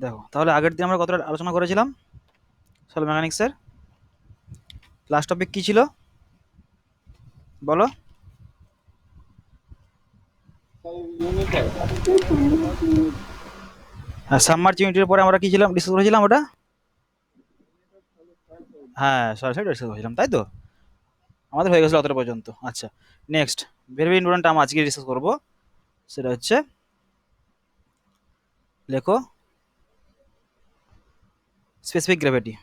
দেখো তাহলে আগের দিন আমরা কতটা আলোচনা করেছিলাম সয়েল মেকানিক্সের। লাস্ট টপিক কি ছিল বলো? হ্যাঁ, সাবমার্জ ইউনিটের পরে আমরা কি ছিলাম ডিসকাস করেছিলাম ওটা? হ্যাঁ, সয়েল সাইড ডিসকাস করেছিলাম, তাই তো? আমাদের হয়ে গেছিল অতটা পর্যন্ত। আচ্ছা, next very very important term আজকে ডিসকাস করবো, সেটা হচ্ছে, লেখো, specific gravity.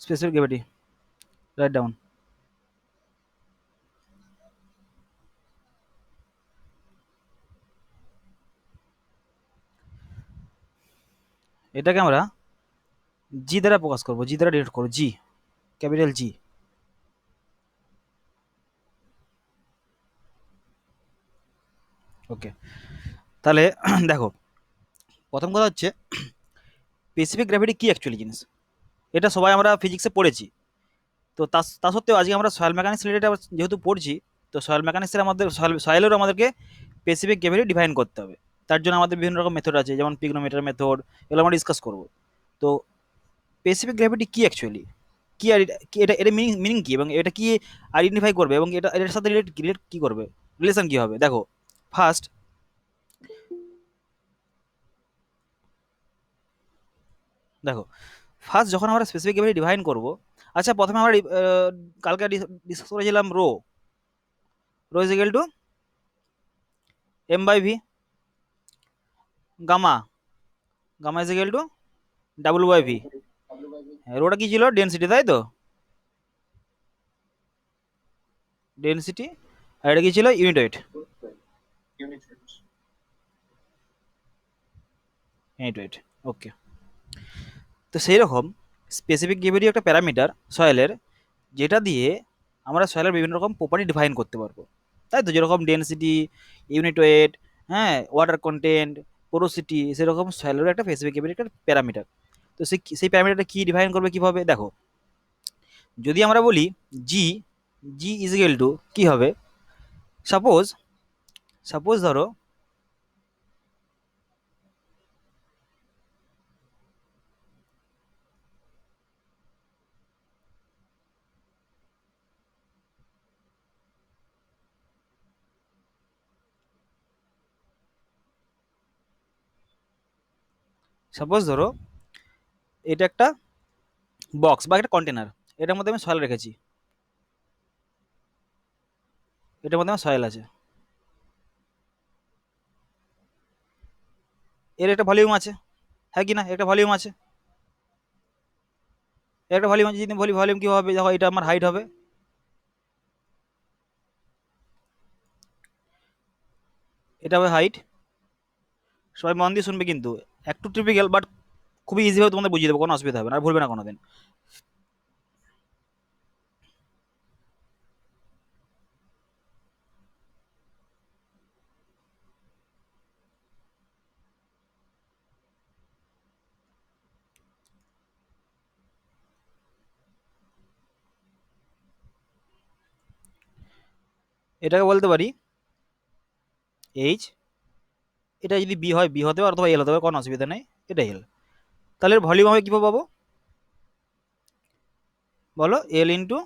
Specific gravity, write down. এটাকে আমরা জি দ্বারা প্রকাশ করবো, জি দ্বারা ডিনোট করবো, জি, ক্যাপিটাল জি। ওকে, তাহলে দেখো, প্রথম কথা হচ্ছে স্পেসিফিক গ্র্যাভিটি কি অ্যাকচুয়ালি জিনিস, এটা সবাই আমরা ফিজিক্সে পড়েছি। তো তা সত্ত্বেও আজকে আমরা সয়েল মেকানিক্স রিলেটেড যেহেতু পড়ছি, তো সয়েল মেকানিক্সের আমাদের সয়েলেরও আমাদেরকে স্পেসিফিক গ্র্যাভিটি ডিফাইন করতে হবে। তার জন্য আমাদের বিভিন্ন রকম মেথড আছে, যেমন পিগনোমিটার মেথড, এগুলো আমরা ডিসকাস করবো। তো স্পেসিফিক গ্র্যাভিটি কি অ্যাকচুয়ালি, কি আর কি, এটা এটা মিনিং মিনিং কি, এবং এটা কি আইডেন্টিফাই করবে, এবং এটা এটার সাথে রিলেট রিলেট কী করবে, রিলেশন কী হবে? দেখো, ফার্স্ট দেখো ফার্স্ট যখন আমরা স্পেসিফিক গ্র্যাভিটি ডিফাইন করব, আচ্ছা প্রথমে আমরা কালকে ডিসকাস করেছিলাম rho, rho is equal to m by v, gamma, gamma is equal to ডাব্লু বাই ভি। রোটা কি ছিল? ডেনসিটি, তাই তো? ডেনসিটি। আর এটা কি ছিল? Unit wait. ইউনিট ওয়েট, ওকে। তো সেই রকম স্পেসিফিক গ্র্যাভিটি একটা প্যারামিটার সয়েলের, যেটা দিয়ে আমরা সয়েলের বিভিন্ন রকম প্রপার্টি ডিফাইন করতে পারবো, তাই তো? যেরকম ডেনসিটি, ইউনিট ওয়েট, হ্যাঁ, ওয়াটার কন্টেন্ট, পোরোসিটি, সেরকম সয়েলেরও একটা স্পেসিফিক গ্র্যাভিটি একটা প্যারামিটার। তো সেই প্যারামিটারটা কি ডিফাইন করবে কিভাবে? দেখো, যদি আমরা বলি জি, জি ইজ ইকুয়াল টু কি হবে? সাপোজ, ধরো, ধরো এটা একটা বক্স বা একটা কন্টেনার, এটার মধ্যে আমি সয়েল রেখেছি, এটার মধ্যে আমার সয়েল আছে, এর একটা ভলিউম আছে, হ্যাঁ কি না? একটা ভলিউম আছে, এর একটা ভলিউম আছে। যদি বলি ভলিউম কী হবে, দেখো এটা আমার হাইট হবে, এটা হবে হাইট। সবাই মন দিয়ে শুনবে কিন্তু, একটু টিপিক্যাল বাট খুবই ইজিভাবে তোমাদের বুঝিয়ে দেবো, কোনো অসুবিধা হবে না, আর ভুলবে না কোনোদিন। এটাকে বলতে পারি এইচ, এটা যদি বি হয় বি হতে পারে, অথবা এল হতে পারে, কোনো অসুবিধা নেই, এটা এল। তাহলে এর ভলিউম হবে কীভাবে পাবো বলো? L into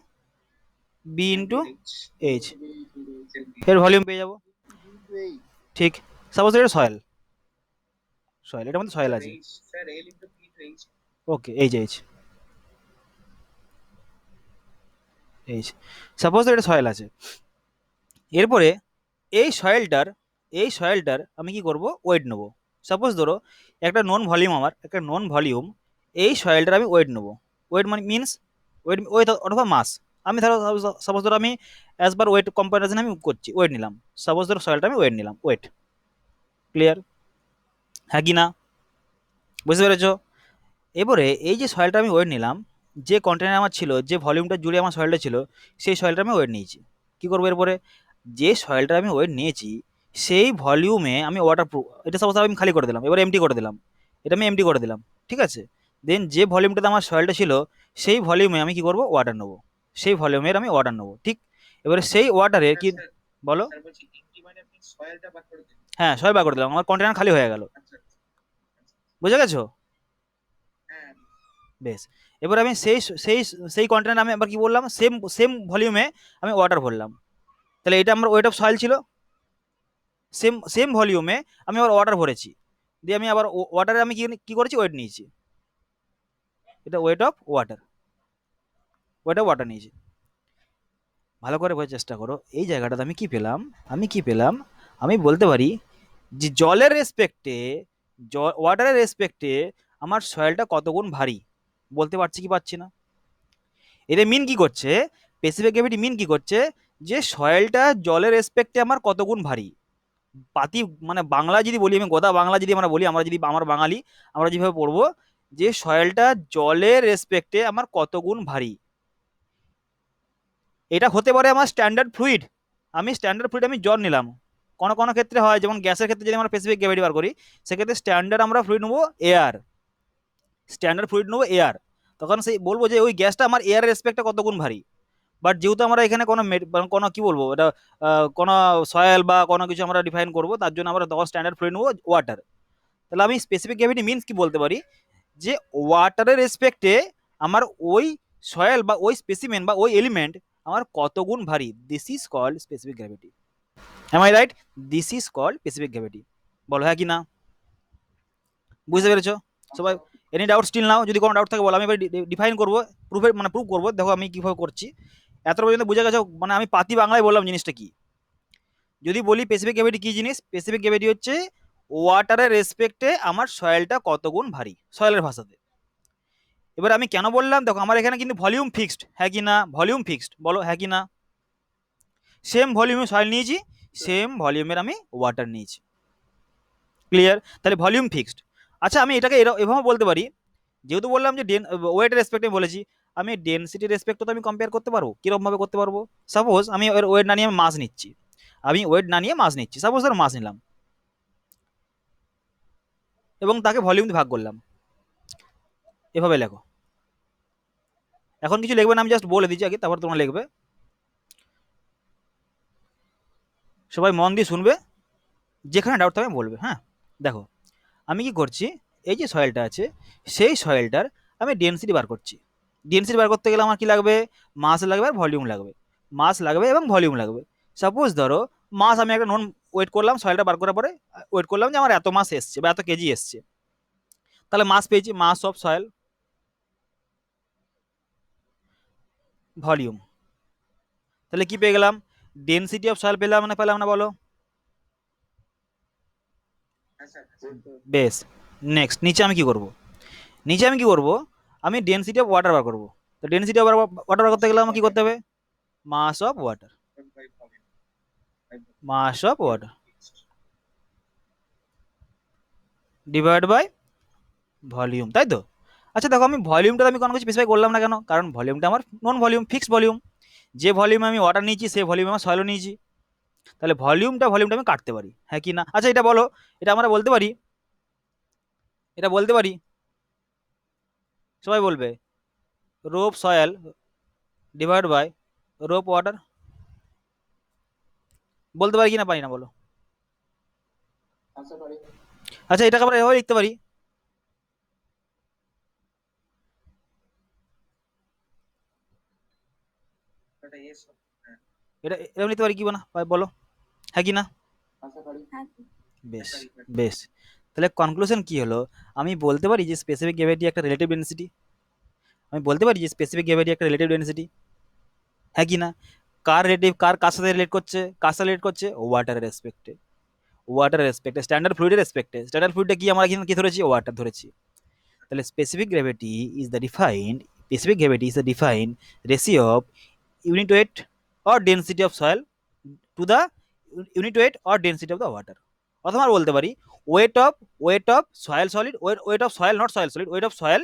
B into H, এর ভলিউম পেয়ে যাবো, ঠিক? সাপোজ এটা সয়েল, এটার মধ্যে সয়েল আছে, ওকে, এইচ এইচ এইচ, সাপোজ এটা সয়েল আছে। এরপরে এই সয়েলটার, আমি কি করব? ওয়েট নেবো। সাপোজ ধরো একটা নন ভলিউম, আমার একটা নন ভলিউম, এই সয়েলটার আমি ওয়েট নেবো। ওয়েট মানে মিনস ওয়েট, অথবা মাস। আমি ধরো সাপোজ ধরো আমি অ্যাজ পার ওয়েট কম্পারিজন আমি করছি, ওয়েট নিলাম। সাপোজ ধরো সয়েলটা আমি ওয়েট নিলাম, ওয়েট। ক্লিয়ার, হ্যাঁ কি না? বুঝতে পেরেছো? এবারে এই যে সয়েলটা আমি ওয়েট নিলাম, যে কন্টেনার আমার ছিল, যে ভলিউমটা জুড়ে আমার সয়েলটা ছিল, সেই সয়েলটা আমি ওয়েট নিয়েছি। কী করবো এরপরে? যে সয়েলটা আমি ওয়েট নিয়েছি, সেই ভলিউমে আমি ওয়াটার প্রুফ, এটা সাপোজ আমি খালি করে দিলাম, এবার এমটি করে দিলাম, এটা আমি এমটি করে দিলাম, ঠিক আছে? দেন যে ভলিউমটাতে আমার সয়েলটা ছিল, সেই ভলিউমে আমি কি করব? ওয়াটার নেবো, সেই ভলিউমের আমি ওয়াটার নেবো, ঠিক? এবারে সেই ওয়াটারে কি, বলো। হ্যাঁ, সবাই বার করে দিলাম, আমার কন্টেনার খালি হয়ে গেল। বুঝে গেছো? বেশ। এবার আমি সেই সেই কন্টেনার আমি আবার কি বললাম, সেম সেম ভলিউমে আমি ওয়াটার ভরলাম। তাহলে এটা আমার ওয়েট অফ সয়েল ছিল। সেম সেম ভলিউমে আমি আবার ওয়াটার ভরেছি, দিয়ে আমি আবার ওয়াটারে আমি কি কি করেছি, ওয়েট নিয়েছি। এটা wait of water, wait of water নিয়েছি। ভালো করে বোঝার চেষ্টা করো, এই জায়গাটাতে আমি কি পেলাম, আমি কি পেলাম, আমি বলতে পারি যে জলের রেসপেক্টে, ওয়াটারের রেসপেক্টে আমার সয়েলটা কত গুণ ভারী, বলতে পারছি কি পারছি না? এটা মিন কি করছে, স্পেসিফিক গ্র্যাভিটি মিন কি করছে, যে সয়েলটা জলের রেসপেক্টে আমার কত গুণ ভারী। পাতি মানে বাংলা যদি বলি, আমি গোদা বাংলা যদি আমরা বলি, আমরা যদি আমার বাঙালি, আমরা যেভাবে পড়বো, যে সয়েলটা জলের রেসপেক্টে আমার কত গুণ ভারী। এটা হতে পারে আমার স্ট্যান্ডার্ড ফ্লুইড, আমি স্ট্যান্ডার্ড ফ্লুইড আমি জল নিলাম। কোনো কোনো ক্ষেত্রে হয়, যেমন গ্যাসের ক্ষেত্রে যদি আমরা স্পেসিফিক গ্র্যাভিটি বার করি, সেক্ষেত্রে স্ট্যান্ডার্ড আমরা ফ্লুইড নেবো এয়ার, স্ট্যান্ডার্ড ফ্লুইড নেবো এয়ার। তখন সেই বলবো যে ওই গ্যাসটা আমার এয়ার রেসপেক্টে কত গুণ ভারী। বাট যেহেতু আমরা এখানে কোনো কোনো কি বলবো এটা, কোনো সয়েল বা কোনো কিছু আমরা ডিফাইন করবো, তার জন্য আমরা তখন স্ট্যান্ডার্ড ফ্লুইড নেবো ওয়াটার। তাহলে আমি স্পেসিফিক গ্র্যাভিটি মিনস কি বলতে পারি, যে ওয়াটারের রেসপেক্টে আমার ওই সয়েল বা ওই স্পেসিমেন বা ওই এলিমেন্ট আমার কত গুণ ভারী, this is called specific gravity. Am I right? This is called specific gravity. বলো হ্যাঁ কি না? বুঝতে পেরেছো সবাই? Any doubt still now? যদি কোনো ডাউট থাকে বলো, আমি এবার ডিফাইন করবো, প্রুফ করবো, দেখো আমি কিভাবে করছি। এত পর্যন্ত বুঝে গেছো? মানে আমি পাতি বাংলায় বললাম জিনিসটা কি। যদি বলি স্পেসিফিক গ্র্যাভিটি কি জিনিস, স্পেসিফিক গ্র্যাভিটি হচ্ছে ওয়াটারের রেসপেক্টে আমার সয়েলটা কত গুণ ভারী, সয়েলের ভাষাতে। এবার আমি কেন বললাম, দেখো আমার এখানে কিন্তু ভলিউম ফিক্সড, হ্যাঁ কি না? ভলিউম ফিক্সড, বলো হ্যাঁ কি না? সেম ভলিউমে সয়েল নিয়েছি, সেম ভলিউমের আমি ওয়াটার নিয়েছি। ক্লিয়ার? তাহলে ভলিউম ফিক্সড। আচ্ছা, আমি এটাকে এভাবে বলতে পারি, যেহেতু বললাম যে ওয়েটের রেসপেক্টে বলেছি, আমি ডেনসিটি রেসপেক্টও তো আমি কম্পেয়ার করতে পারবো। কীরকমভাবে করতে পারবো? সাপোজ আমি ওয়েট না নিয়ে মাস নিচ্ছি, আমি ওয়েট না নিয়ে মাস নিচ্ছি, সাপোজ ধর মাস নিলাম এবং তাকে ভলিউম দিয়ে ভাগ করলাম। এভাবে লেখো। এখন কিছু লিখবে না, আমি জাস্ট বলে দিচ্ছি আগে, তারপর তোমরা লিখবে। সবাই মন দিয়ে শুনবে, যেখানে ডাউট থাকবে বলবে। হ্যাঁ, দেখো আমি কি করছি, এই যে সয়েলটা আছে, সেই সয়েলটার আমি ডেনসিটি বার করছি। ডেনসিটি বার করতে গেলে আমার কি লাগবে, মাস লাগবে আর ভলিউম লাগবে, মাস লাগবে এবং ভলিউম লাগবে। সাপোজ ধরো মাস আমি একটা নন ওয়েট করলাম, সয়েলটা বার করার পরে ওয়েট করলাম যে আমার এত মাস এসছে বা এত কেজি এসছে, তাহলে মাস পেয়েছি, মাস অফ সয়েল, ভলিউম। তাহলে কি পেয়ে গেলাম, ডেনসিটি অফ সয়েল পেলাম না পেলাম না বলো? বেশ। নেক্সট নিচে আমি কি করব, নিচে আমি কি করব, আমি ডেনসিটি অফ ওয়াটার বার করবো। তো ডেনসিটি অফ ওয়াটার বার করতে গেলে আমাকে কি করতে হবে, mass of water, mass of water divide by volume, তাই তো? আচ্ছা দেখো, আমি ভলিউমটা আমি কোনো কিছু স্পেসিফাই করলাম না কেন, কারণ ভলিউমটা আমার নন ভলিউম, ফিক্সড ভলিউম। যে ভলিউমে আমি ওয়াটার নিয়েছি সেই ভলিউমে আমার সয়েলও নিয়েছি। তাহলে ভলিউমটা আমি কাটতে পারি, হ্যাঁ কি না? আচ্ছা এটা বলো, এটা আমরা বলতে পারি, এটা বলতে পারি, সবাই বলবে, rho soil divide by rho water, বলতে পারি কি না পারি না বলো? আচ্ছা এটাকে আমরা এভাবে লিখতে পারি, এটা এরকম লিখতে পারি কি না বলো, হ্যাঁ কি না? বেশ, বেশ। তাহলে কনক্লুশন কি হলো, আমি বলতে পারি যে স্পেসিফিক গ্র্যাভিটি একটা রিলেটিভ ডেন্সিটি, আমি বলতে পারি যে স্পেসিফিক গ্র্যাভিটি একটা রিলেটিভ ডেন্সিটি, হ্যাঁ কি না? কার রিলেটিভ, কার সাথে রিলেট করছে, কার সাথে রিলেট করছে, ওয়াটারের রেসপেক্টে, ওয়াটারের রেসপেক্টে, স্ট্যান্ডার্ড ফ্লুইডের রেসপেক্টে। স্ট্যান্ডার্ড ফ্লুইডটা কি আমরা এখানে কি ধরেছি, ওয়াটার ধরেছি। তাহলে specific gravity is the defined, specific gravity is the defined ratio of unit wait or density of soil to the unit weight or density of the water। অথবা বলতে পারি weight of soil solid, weight of soil not soil solid, weight of soil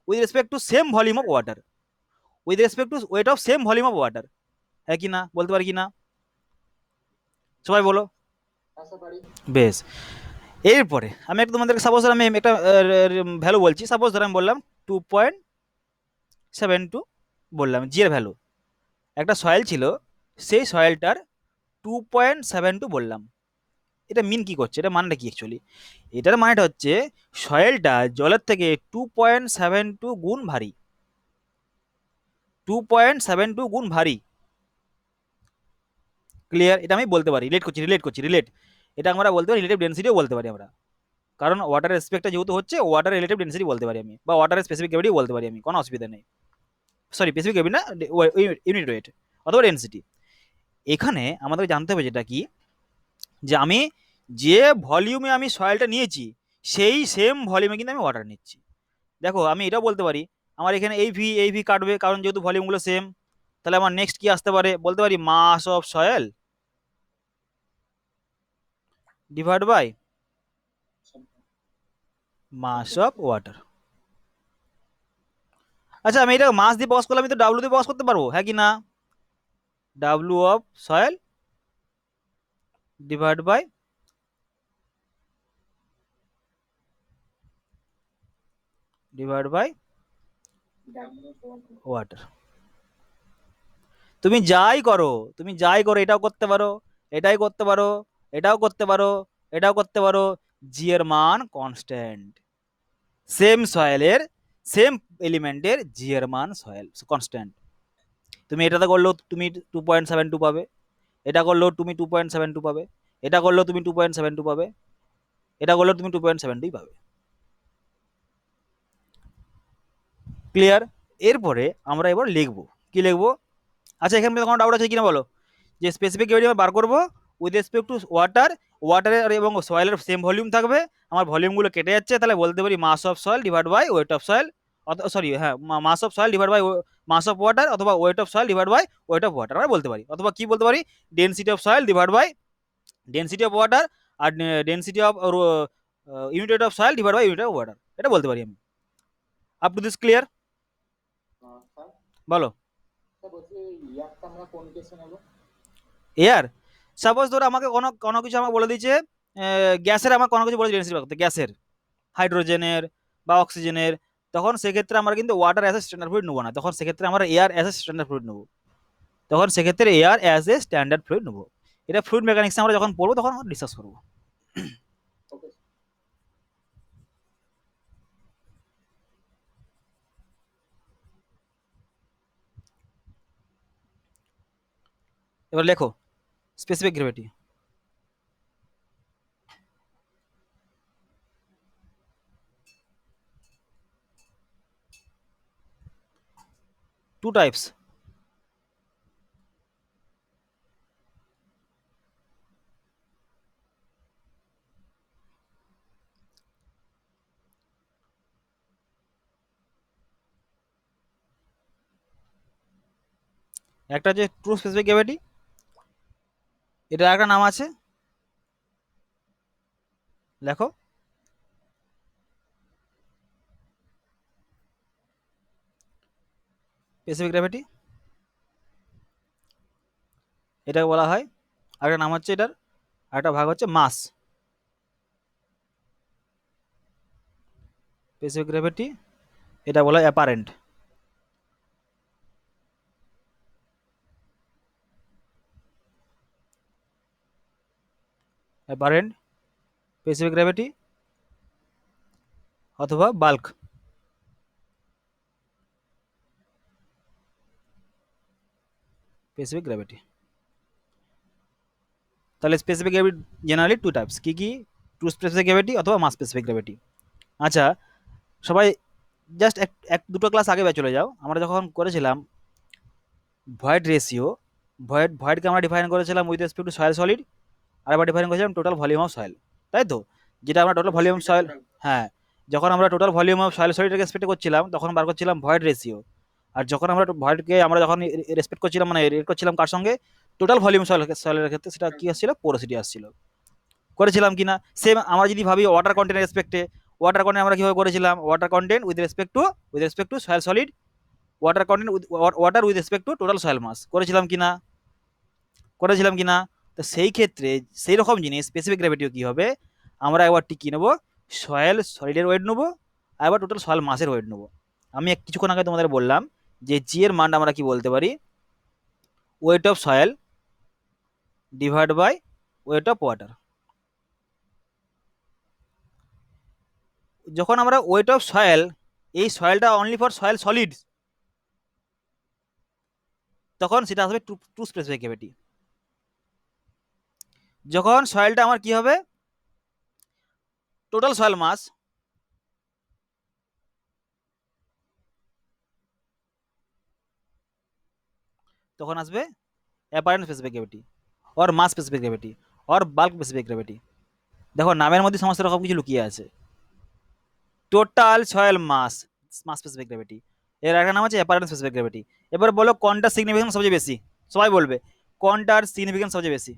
with respect to same volume of water, with respect to weight of same volume of water, হ্যাঁ কি না? বলতে পারি কি না? সবাই বলো। বেশ। এরপরে আমি একটা তোমাদেরকে সাপোজ আমি একটা ভ্যালু বলছি, সাপোজ ধর আমি বললাম 2.72 বললাম জি এর ভ্যালু। একটা সয়েল ছিল সেই সয়েলটার 2.72 বললাম। এটা মিন কি করছে, এটা মানেটা কি অ্যাকচুয়ালি? এটার মানেটা হচ্ছে সয়েলটা জলের থেকে 2.72 গুণ ভারী, 2.72 গুণ ভারী। ক্লিয়ার? এটা আমি বলতে পারি, রিলেট। এটা আমরা বলতে পারি রিলেটিভ ডেন্সিটিও বলতে পারি আমরা, কারণ ওয়াটার রেসপেক্টটা যেহেতু হচ্ছে, ওয়াটার রিলেটিভ ডেন্সিটি বলতে পারি আমি, বা ওয়াটারের স্পেসিফিক গ্র্যাভিটি বলতে পারি আমি, কোনো অসুবিধা নেই। সরি, স্পেসিফিক গ্র্যাভিটি না, ইউনিট ওয়েট অথবা ডেন্সিটি। এখানে আমাদের জানতে হবে যেটা কি, যে আমি যে ভলিউমে আমি সয়েলটা নিয়েছি সেই সেম ভলিউমে কিন্তু আমি ওয়াটার নিচ্ছি। দেখো আমি এটাও বলতে পারি, আমার এখানে এই ভি কাটবে, কারণ যেহেতু ভলিউমগুলো সেম। তাহলে আমার নেক্সট কি আসতে পারে, বলতে পারি mass of soil divide by mass of water. আচ্ছা, আমি এটা মাস দিয়ে প্রকাশ করলে আমি তো ডাব্লু দিয়ে প্রকাশ করতে পারবো, হ্যাঁ কি না? ডাব্লু of soil divide by water. তুমি যাই করো, এটাও করতে পারো, এটাই করতে পারো, এটাও করতে পারো, এটাও করতে পারো, জি এর মান কনস্ট্যান্ট। সেম সয়েলের, সেম এলিমেন্টের জি এর মান সয়েল কনস্ট্যান্ট। তুমি এটাতে করলেও তুমি 2.72 পাবে, এটা করলেও তুমি 2.72 পাবে, এটা করলেও তুমি 2.72 পাবে, এটা করলেও তুমি 2.72 পাবে। ক্লিয়ার? এরপরে আমরা এবার লিখবো, কি লিখবো? আচ্ছা, এখানে কোনো ডাউট আছে কিনা বলো, যে স্পেসিফিক গ্র্যাভিটি আমরা বার করবো উইথ রেসপেক্ট টু ওয়াটার, ওয়াটারের এবং সয়েলের সেম ভলিউম থাকবে, আমার ভলিউমগুলো কেটে যাচ্ছে, তাহলে বলতে পারি mass of soil divide by weight of soil, sorry হ্যাঁ, mass of soil divide by mass of water, অথবা weight of soil divide by weight of water আমরা বলতে পারি, অথবা কি বলতে পারি, density of soil divide by density of water, আর density of unit of soil divide by unit of water, এটা বলতে পারি আমি। Up to this clear? বলো। এয়ার, সাপোজ ধরো আমাকে কোনো কোনো কিছু আমাকে বলে দিয়েছে, গ্যাসের আমার কোনো কিছু বলে ডেন্সিটি বার করতে, গ্যাসের, হাইড্রোজেনের বা অক্সিজেনের, তখন সেক্ষেত্রে আমরা কিন্তু water as a standard fluid নেবো না, তখন সেক্ষেত্রে আমরা air as a standard fluid নেবো, তখন সেক্ষেত্রে air as a standard fluid নেবো। এটা ফ্লুইড মেকানিক্স আমরা যখন পড়বো তখন আমরা ডিসকাস করবো। এবার লেখো স্পেসিফিক গ্র্যাভিটি। টু টাইপস, একটা হচ্ছে ট্রু স্পেসিফিক গ্র্যাভিটি, এটার একটা নাম আছে, লেখো স্পেসিফিক গ্র্যাভিটি, এটাকে বলা হয়, আরেকটা নাম হচ্ছে এটার, আরেকটা ভাগ হচ্ছে মাস। স্পেসিফিক গ্র্যাভিটি, এটা বলা হয় অ্যাপারেন্ট, অ্যাপারেন্ট স্পেসিফিক গ্র্যাভিটি, অথবা বাল্ক স্পেসিফিক গ্র্যাভিটি। তাহলে specific gravity generally two types, কি কি? টু স্পেসিফিক গ্র্যাভিটি অথবা মাস স্পেসিফিক গ্র্যাভিটি। আচ্ছা, সবাই জাস্ট এক এক দুটো ক্লাস আগে চলে যাও, আমরা যখন করেছিলাম ভয়েড রেশিও, ভয়েডকে আমরা ডিফাইন করেছিলাম with respect to soil solid, আর আবার ডিফাইন করেছিলাম টোটাল ভলিউম অফ সয়েল, তাই তো? যেটা আমরা টোটাল ভলিউম সয়েল, হ্যাঁ, যখন আমরা টোটাল ভলিউম অফ সয়েল সলিডকে রেসপেক্ট করছিলাম তখন বার করছিলাম ভয়েড রেশিও, আর যখন আমরা ভয়েডকে আমরা যখন রেসপেক্ট করছিলাম, মানে রেট করছিলাম কার সঙ্গে, টোটাল ভলিউম সয়েলের ক্ষেত্রে, সেটা কি আসছিল, পোরোসিটি আসছিল। করেছিলাম কিনা? সেম আমরা যদি ভাবি ওয়াটার কন্টেন্ট রেসপেক্টে, ওয়াটার কন্টেন্ট আমরা কিভাবে করেছিলাম, water content with respect to soil solid, water content water with respect to total soil mass, করেছিলাম কিনা? তো সেই ক্ষেত্রে সেই রকম জিনিস স্পেসিফিক গ্র্যাভিটিও কি হবে, আমরা একবার টিকি নেবো, সয়েল সলিডের ওয়েট নেবো, আর একবার টোটাল সয়েল মাসের ওয়েট নেবো। আমি কিছুক্ষণ আগে তোমাদের বললাম যে জি এর মানটা আমরা কি বলতে পারি, weight of soil divide by weight of water. যখন আমরা ওয়েট অফ সয়েল, এই সয়েলটা অনলি ফর সয়েল সলিডস, তখন সেটা আসবে টু স্পেসিফিক গ্র্যাভিটি। যখন সয়েলটা আমার কি হবে, টোটাল সয়েল মাস, তখন আসবে apparent specific gravity or mass specific gravity or bulk specific gravity. দেখো নামের মধ্যে সমস্ত রকম কিছু লুকিয়ে আছে। Total soil mass, mass specific gravity, এর একটা নাম আছে অ্যাপারেন্ট স্পেসিফিক গ্র্যাভিটি। এবার বলো কোনটার সিগনিফিকেন্স সবচেয়ে বেশি, সবাই বলবে কোনটার সিগনিফিকেন্স সবচেয়ে বেশি।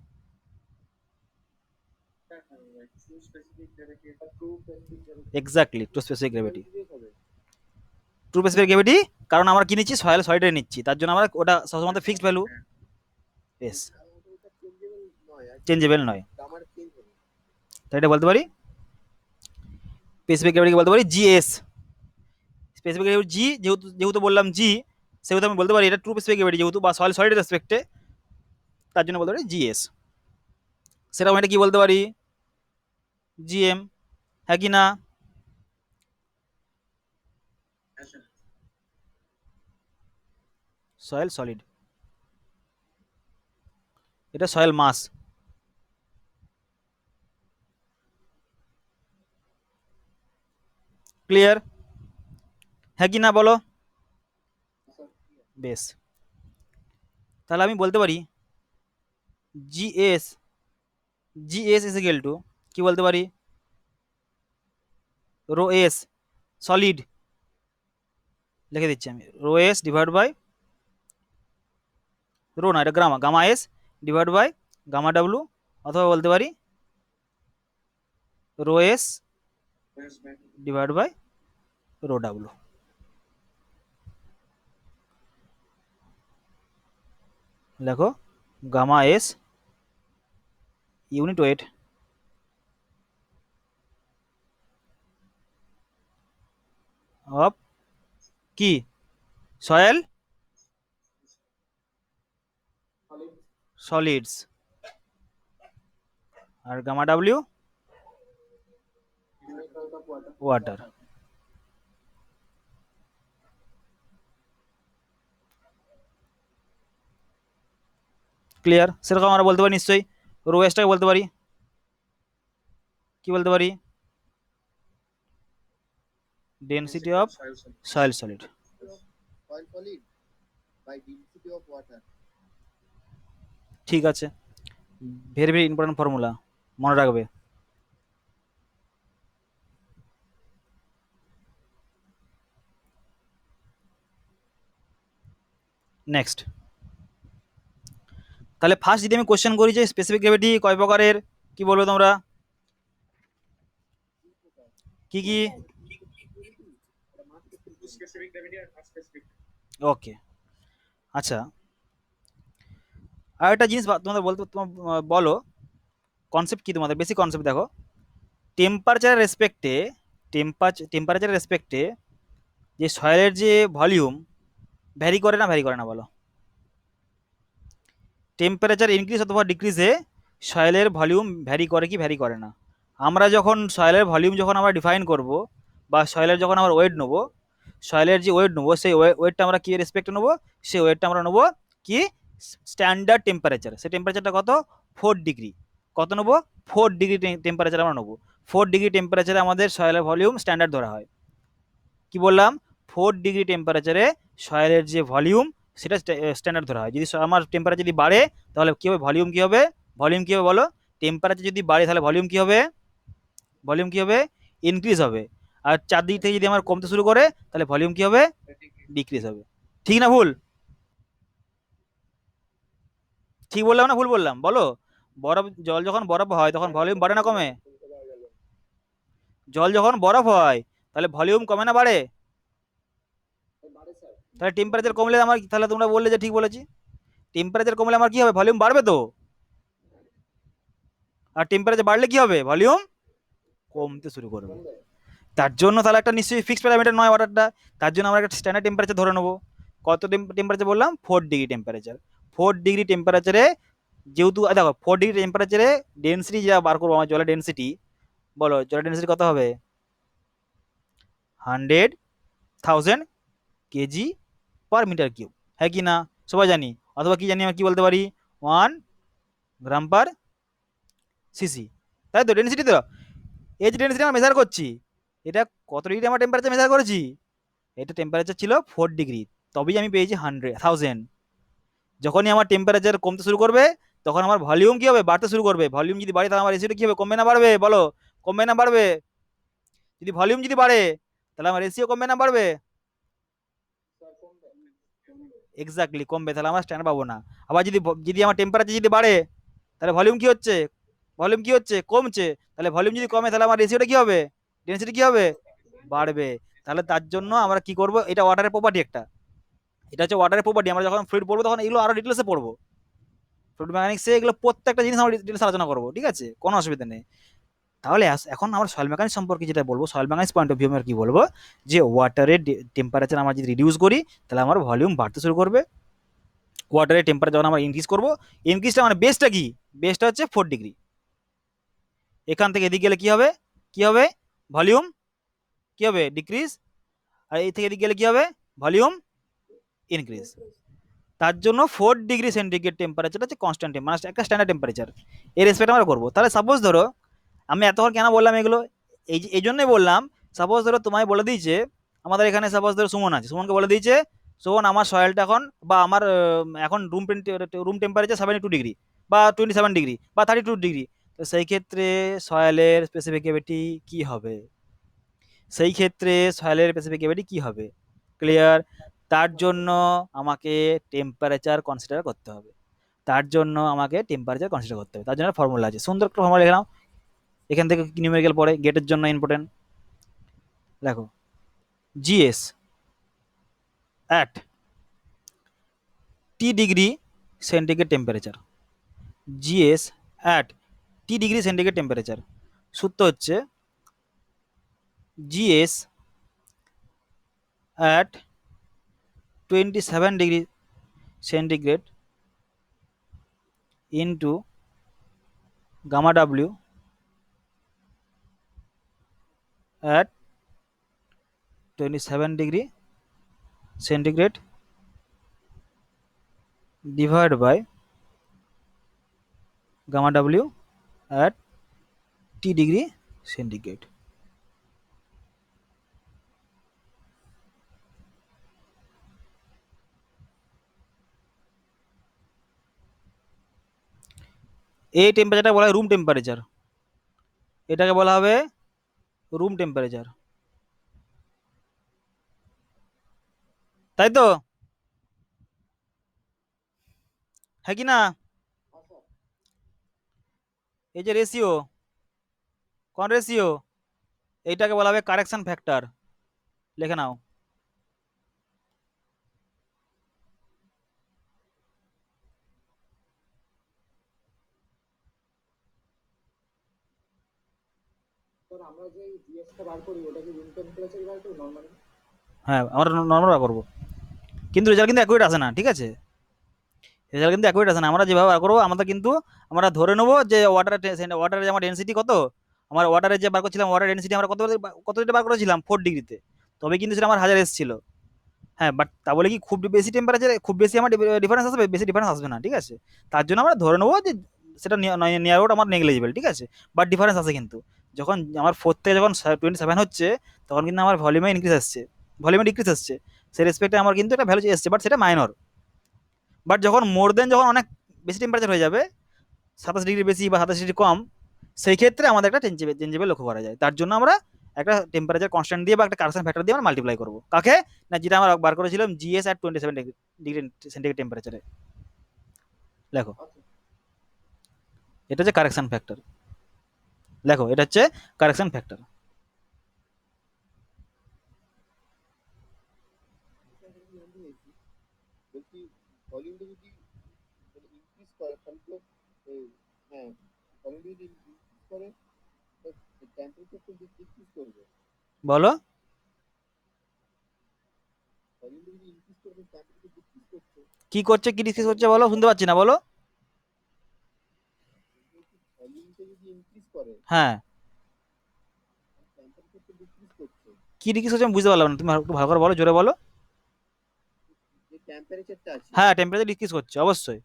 Exactly, two specific gravity. Two specific gravity, কারণ আমরা কি নিচ্ছি, সয়েল সলিডে নিচ্ছি, তার জন্য আমরা ওটা সবসময় ফিক্সড ভ্যালু। বেশ, চেঞ্জেবল নয়, তাই এটা বলতে পারি স্পেসিফিক গ্র্যাভিটি বলতে পারি জিএস। স্পেসিফিক গ্র্যাভিটি জি, যেহেতু যেহেতু বললাম জি, সেহেতু আমি বলতে পারি এটা ট্রু স্পেসিফিক গ্র্যাভিটি, যেহেতু বা সয়েল সলিডের রেসপেক্টে, তার জন্য বলতে পারি জিএস। সেরকম এটা কি বলতে পারি, জিএম, হ্যাঁ কি না? সয়েল সলিড, এটা সয়েল মাস। ক্লিয়ার, হ্যাঁ কি না বলো? বেশ, তাহলে আমি বলতে পারি GS, GS is equal to কি বলতে পারি, রো এস সলিড, লিখে দিচ্ছি আমি, rho S divide by, rho না এটা gamma, gamma S divide by gamma W, অথবা বলতে পারি rho S divide by rho W. দেখো gamma S unit weight of কি, সয়েল সলিডস, আর গামা ডাব্লিউ ওয়াটার। ক্লিয়ার, সেরকম আমরা বলতে পারি নিশ্চয়ই রো এসটাকে বলতে পারি কি বলতে পারি, ডেনসিটি অফ সয়েল সলিড। ঠিক আছে, ভেরি ভেরি ইম্পর্টেন্ট ফর্মুলা, মনে রাখবে। নেক্সট, তাহলে ফার্স্ট যদি আমি কোশ্চেন করি যে স্পেসিফিক গ্র্যাভিটি কয় প্রকারের, কি বলবো তোমরা, কি কি? ওকে, আচ্ছা, আর একটা জিনিস তোমাদের বলতে, তোমার বলো কনসেপ্ট কি, তোমাদের বেসিক কনসেপ্ট দেখো, টেম্পারেচারের রেসপেক্টে, টেম্পারেচারের রেসপেক্টে যে সয়েলের যে ভলিউম ভ্যারি করে না, ভ্যারি করে না বলো? টেম্পারেচার ইনক্রিজ অথবা ডিক্রিজে সয়েলের ভলিউম ভ্যারি করে কি ভ্যারি করে না? আমরা যখন সয়েলের ভলিউম যখন আমরা ডিফাইন করব, বা সয়েলের যখন আমরা ওয়েট নেবো, সয়েলের যে ওয়েট নেবো, সেই ওয়েটটা আমরা কি রেসপেক্টে নেবো, সেই ওয়েটটা আমরা নেবো কি, স্ট্যান্ডার্ড টেম্পারেচার। সেই টেম্পারেচারটা কত, 4 ডিগ্রি। কত নেবো, 4 ডিগ্রি টেম্পারেচার আমরা নেবো। 4 ডিগ্রি টেম্পারেচারে আমাদের সয়েলের ভলিউম স্ট্যান্ডার্ড ধরা হয়। কি বললাম, 4 ডিগ্রি টেম্পারেচারে সয়েলের যে ভলিউম সেটা স্ট্যান্ডার্ড ধরা হয়। যদি আমার টেম্পারেচার যদি বাড়ে, তাহলে কী হবে, ভলিউম কী হবে, ভলিউম কী হবে বলো? টেম্পারেচার যদি বাড়ে তাহলে ভলিউম কী হবে, ভলিউম কী হবে, ইনক্রিজ হবে। আর চারদিক থেকে যদি আমার কমতে শুরু করে, তাহলে ভলিউম কী হবে, ডিক্রিজ হবে। ঠিক না ভুল? ঠিক বললাম না ভুল বললাম বলো? বরফ, জল যখন বরফ হয় তখন ভলিউম বাড়ে না কমে? জল যখন বরফ হয় তাহলে ভলিউম কমে না বাড়ে? তাহলে টেম্পারেচার কমলে আমার, তাহলে তোমরা বললে যে ঠিক বলেছি, টেম্পারেচার কমলে আমার কি হবে, ভলিউম বাড়বে তো। আর টেম্পারেচার বাড়লে কি হবে, ভলিউম কমতে শুরু করবে। তার জন্য তাহলে একটা নিশ্চয়ই ফিক্সড প্যারামিটার নয় ওয়াটারটা, তার জন্য আমরা একটা স্ট্যান্ডার্ড টেম্পারেচার ধরে নেবো। কত টেম্পারেচার বললাম, 4 ডিগ্রি টেম্পারেচার। 4 ডিগ্রি টেম্পারেচারে যেহেতু দেখো 4 ডিগ্রি টেম্পারেচারে ডেন্সিটি যা বার করবো আমার জলের ডেন্সিটি, বলো জলের ডেন্সিটি কত হবে? 100,000 কেজি/মিটার কিউব, হ্যাঁ কি না? সবাই জানি। অথবা কি জানি, আমরা কি বলতে পারি, 1 গ্রাম/সিসি, তাই তো ডেন্সিটি তো। এই যে ডেন্সিটি আমরা মেজার করছি, এটা কত ডিগ্রি আমার টেম্পারেচার মেজার করেছি? এটা টেম্পারেচার ছিল 4 ডিগ্রি, তবেই আমি পেয়েছি 100,000। যখনই আমার টেম্পারেচার কমতে শুরু করবে, তখন আমার ভলিউম কি হবে? বাড়তে শুরু করবে। ভলিউম যদি বাড়ে তাহলে আমার রেশিওটা কি হবে? কমবে না বাড়বে? বলো, কমবে না বাড়বে? যদি ভলিউম যদি বাড়ে, তাহলে আমার রেশিও কমবে না বাড়বে? এক্স্যাক্টলি কমবে, তাহলে আমরা স্ট্যান্ড পাবো না। আবার যদি আমার টেম্পারেচার যদি বাড়ে, তাহলে ভলিউম কি হচ্ছে? ভলিউম কি হচ্ছে? কমছে। তাহলে ভলিউম যদি কমে, তাহলে আমার রেশিওটা কি হবে? ডেন্সিটি কি হবে? বাড়বে। তাহলে তার জন্য আমরা কি করব, এটা ওয়াটারের প্রপার্টি একটা, এটা হচ্ছে ওয়াটারের প্রপার্টি। আমরা যখন ফ্লুইড পড়বো তখন এগুলো আরো ডিটেলসে পড়বো, ফ্লুইড মেকানিক্সে এগুলো প্রত্যেকটা জিনিস আমরা ডিটেলস আলোচনা করবো, ঠিক আছে, কোনো অসুবিধা নেই। তাহলে এখন আমরা সয়েল মেকানিক্স সম্পর্কে যেটা বলবো, soil mechanics point of view আমরা কি বলবো, যে ওয়াটারের টেম্পারেচার আমরা যদি রিডিউস করি, তাহলে আমার ভলিউম বাড়তে শুরু করবে। ওয়াটারের টেম্পারেচার যখন আমরা ইনক্রিজ করবো, ইনক্রিজটা মানে বেসটা কি? বেসটা হচ্ছে 4 ডিগ্রি। এখান থেকে এদিকে গেলে কি হবে? কি হবে? ভলিউম কি হবে? ডিক্রিজ। আর এই থেকে এদিকে গেলে কি হবে? Volume increase. তার জন্য 4 ডিগ্রি সেন্টিগ্রেড টেম্পারেচার হচ্ছে কনস্ট্যান্ট, মানে একটা স্ট্যান্ডার্ড টেম্পারেচার। এর রেসপেক্ট আমরা করবো। তাহলে সাপোজ ধরো, আমি এতক্ষণ কেন বললাম এগুলো, এই জন্যই বললাম, সাপোজ ধরো তোমায় বলে দিয়েছে, আমাদের এখানে সাপোজ ধরো সুমন আছে, সুমনকে বলে দিয়েছে, সুমন আমার সয়েলটা এখন, বা আমার এখন রুম টেম্পারেচার 72 ডিগ্রি, বা 27 ডিগ্রি, বা 32 ডিগ্রি। তো সেই ক্ষেত্রে সয়েলের স্পেসিফিক গ্র্যাভিটি কি হবে? সেই ক্ষেত্রে সয়েলের স্পেসিফিক গ্র্যাভিটি কি হবে? ক্লিয়ার? তার জন্য আমাকে টেম্পারেচার কনসিডার করতে হবে, তার জন্য আমাকে টেম্পারেচার কনসিডার করতে হবে। তার জন্য ফর্মুলা আছে, সুন্দর একটা ফর্মুলা লিখে নাও। এখান থেকে নিউমেরিক্যাল পড়ে, গেটের জন্য ইম্পর্টেন্ট। দেখো, GS at T degree centigrade temperature, GS at T degree centigrade temperature, সূত্র হচ্ছে GS at 27 degree centigrade into gamma W at 27 degree centigrade divide by gamma W at T degree centigrade. এই টেম্পারেচারটা বলা হয় room temperature, এটাকে বলা হবে room temperature, তাই তো, হ্যাঁ কি না? এই যে রেশিও, কোন রেশিও? এইটাকে বলা হবে কারেকশন ফ্যাক্টর, লিখে নাও। হ্যাঁ, আমরা নর্মাল করবো, কিন্তু রেজাল্ট কিন্তু অ্যাকুরেট আসে না, ঠিক আছে, রেজাল্ট কিন্তু অ্যাকুরেট আসে না। আমরা যেভাবে বার করবো, আমাদের কিন্তু আমরা ধরে নেবো যে ওয়াটারের আমার ডেন্সিটি কত, আমার ওয়াটারের যে বার করছিলাম, ওয়াটার ডেন্সিটি আমরা কত বার করেছিলাম 4 ডিগ্রিতে, তবে কিন্তু সেটা আমার 1000 এসেছিল। হ্যাঁ, বাট তা বলে কি খুব বেশি টেম্পারেচারে খুব বেশি আমার ডিফারেন্স আসবে? বেশি ডিফারেন্স আসবে না, ঠিক আছে। তার জন্য আমরা ধরে নেবো যে সেটা নিয়ার আউট আমার নেগলিজিবল, ঠিক আছে। বাট ডিফারেন্স আছে কিন্তু, যখন আমার 4 থেকে যখন 27 হচ্ছে, তখন কিন্তু আমার ভলিউমে ইনক্রিজ আসছে, ভলিউমে ডিক্রিজ আসছে, সেই রেসপেক্টে আমার কিন্তু একটা ভ্যালু এসছে, বাট সেটা মাইনর। বাট যখন মোর দেন, যখন অনেক বেশি টেম্পারেচার হয়ে যাবে, 27 ডিগ্রি বেশি বা 27 ডিগ্রি কম, সেই ক্ষেত্রে আমাদের একটা চেঞ্জেবল লক্ষ্য করা যায়। তার জন্য আমরা একটা টেম্পারেচার কনস্ট্যান্ট দিয়ে বা একটা কারেকশন ফ্যাক্টর দিয়ে আমরা মাল্টিপ্লাই করবো, কাকে না, যেটা আমরা বার করেছিলাম জিএস অ্যাট 27 ডিগ্রি টেম্পারেচারে। দেখো, এটা হচ্ছে কারেকশন ফ্যাক্টর, দেখো এটা হচ্ছে কারেকশন ফ্যাক্টর। বলো, কি করছে, কি ডিসকাস করছে, বলো, শুনতে পাচ্ছি না, বলো। হ্যাঁ, কি ডিক্রিজ হচ্ছে আমি বুঝতে পারলাম না, তুমি একটু ভালো করে বলো, জোরে বলো। হ্যাঁ, টেম্পারেচার ডিক্রিজ করছে অবশ্যই।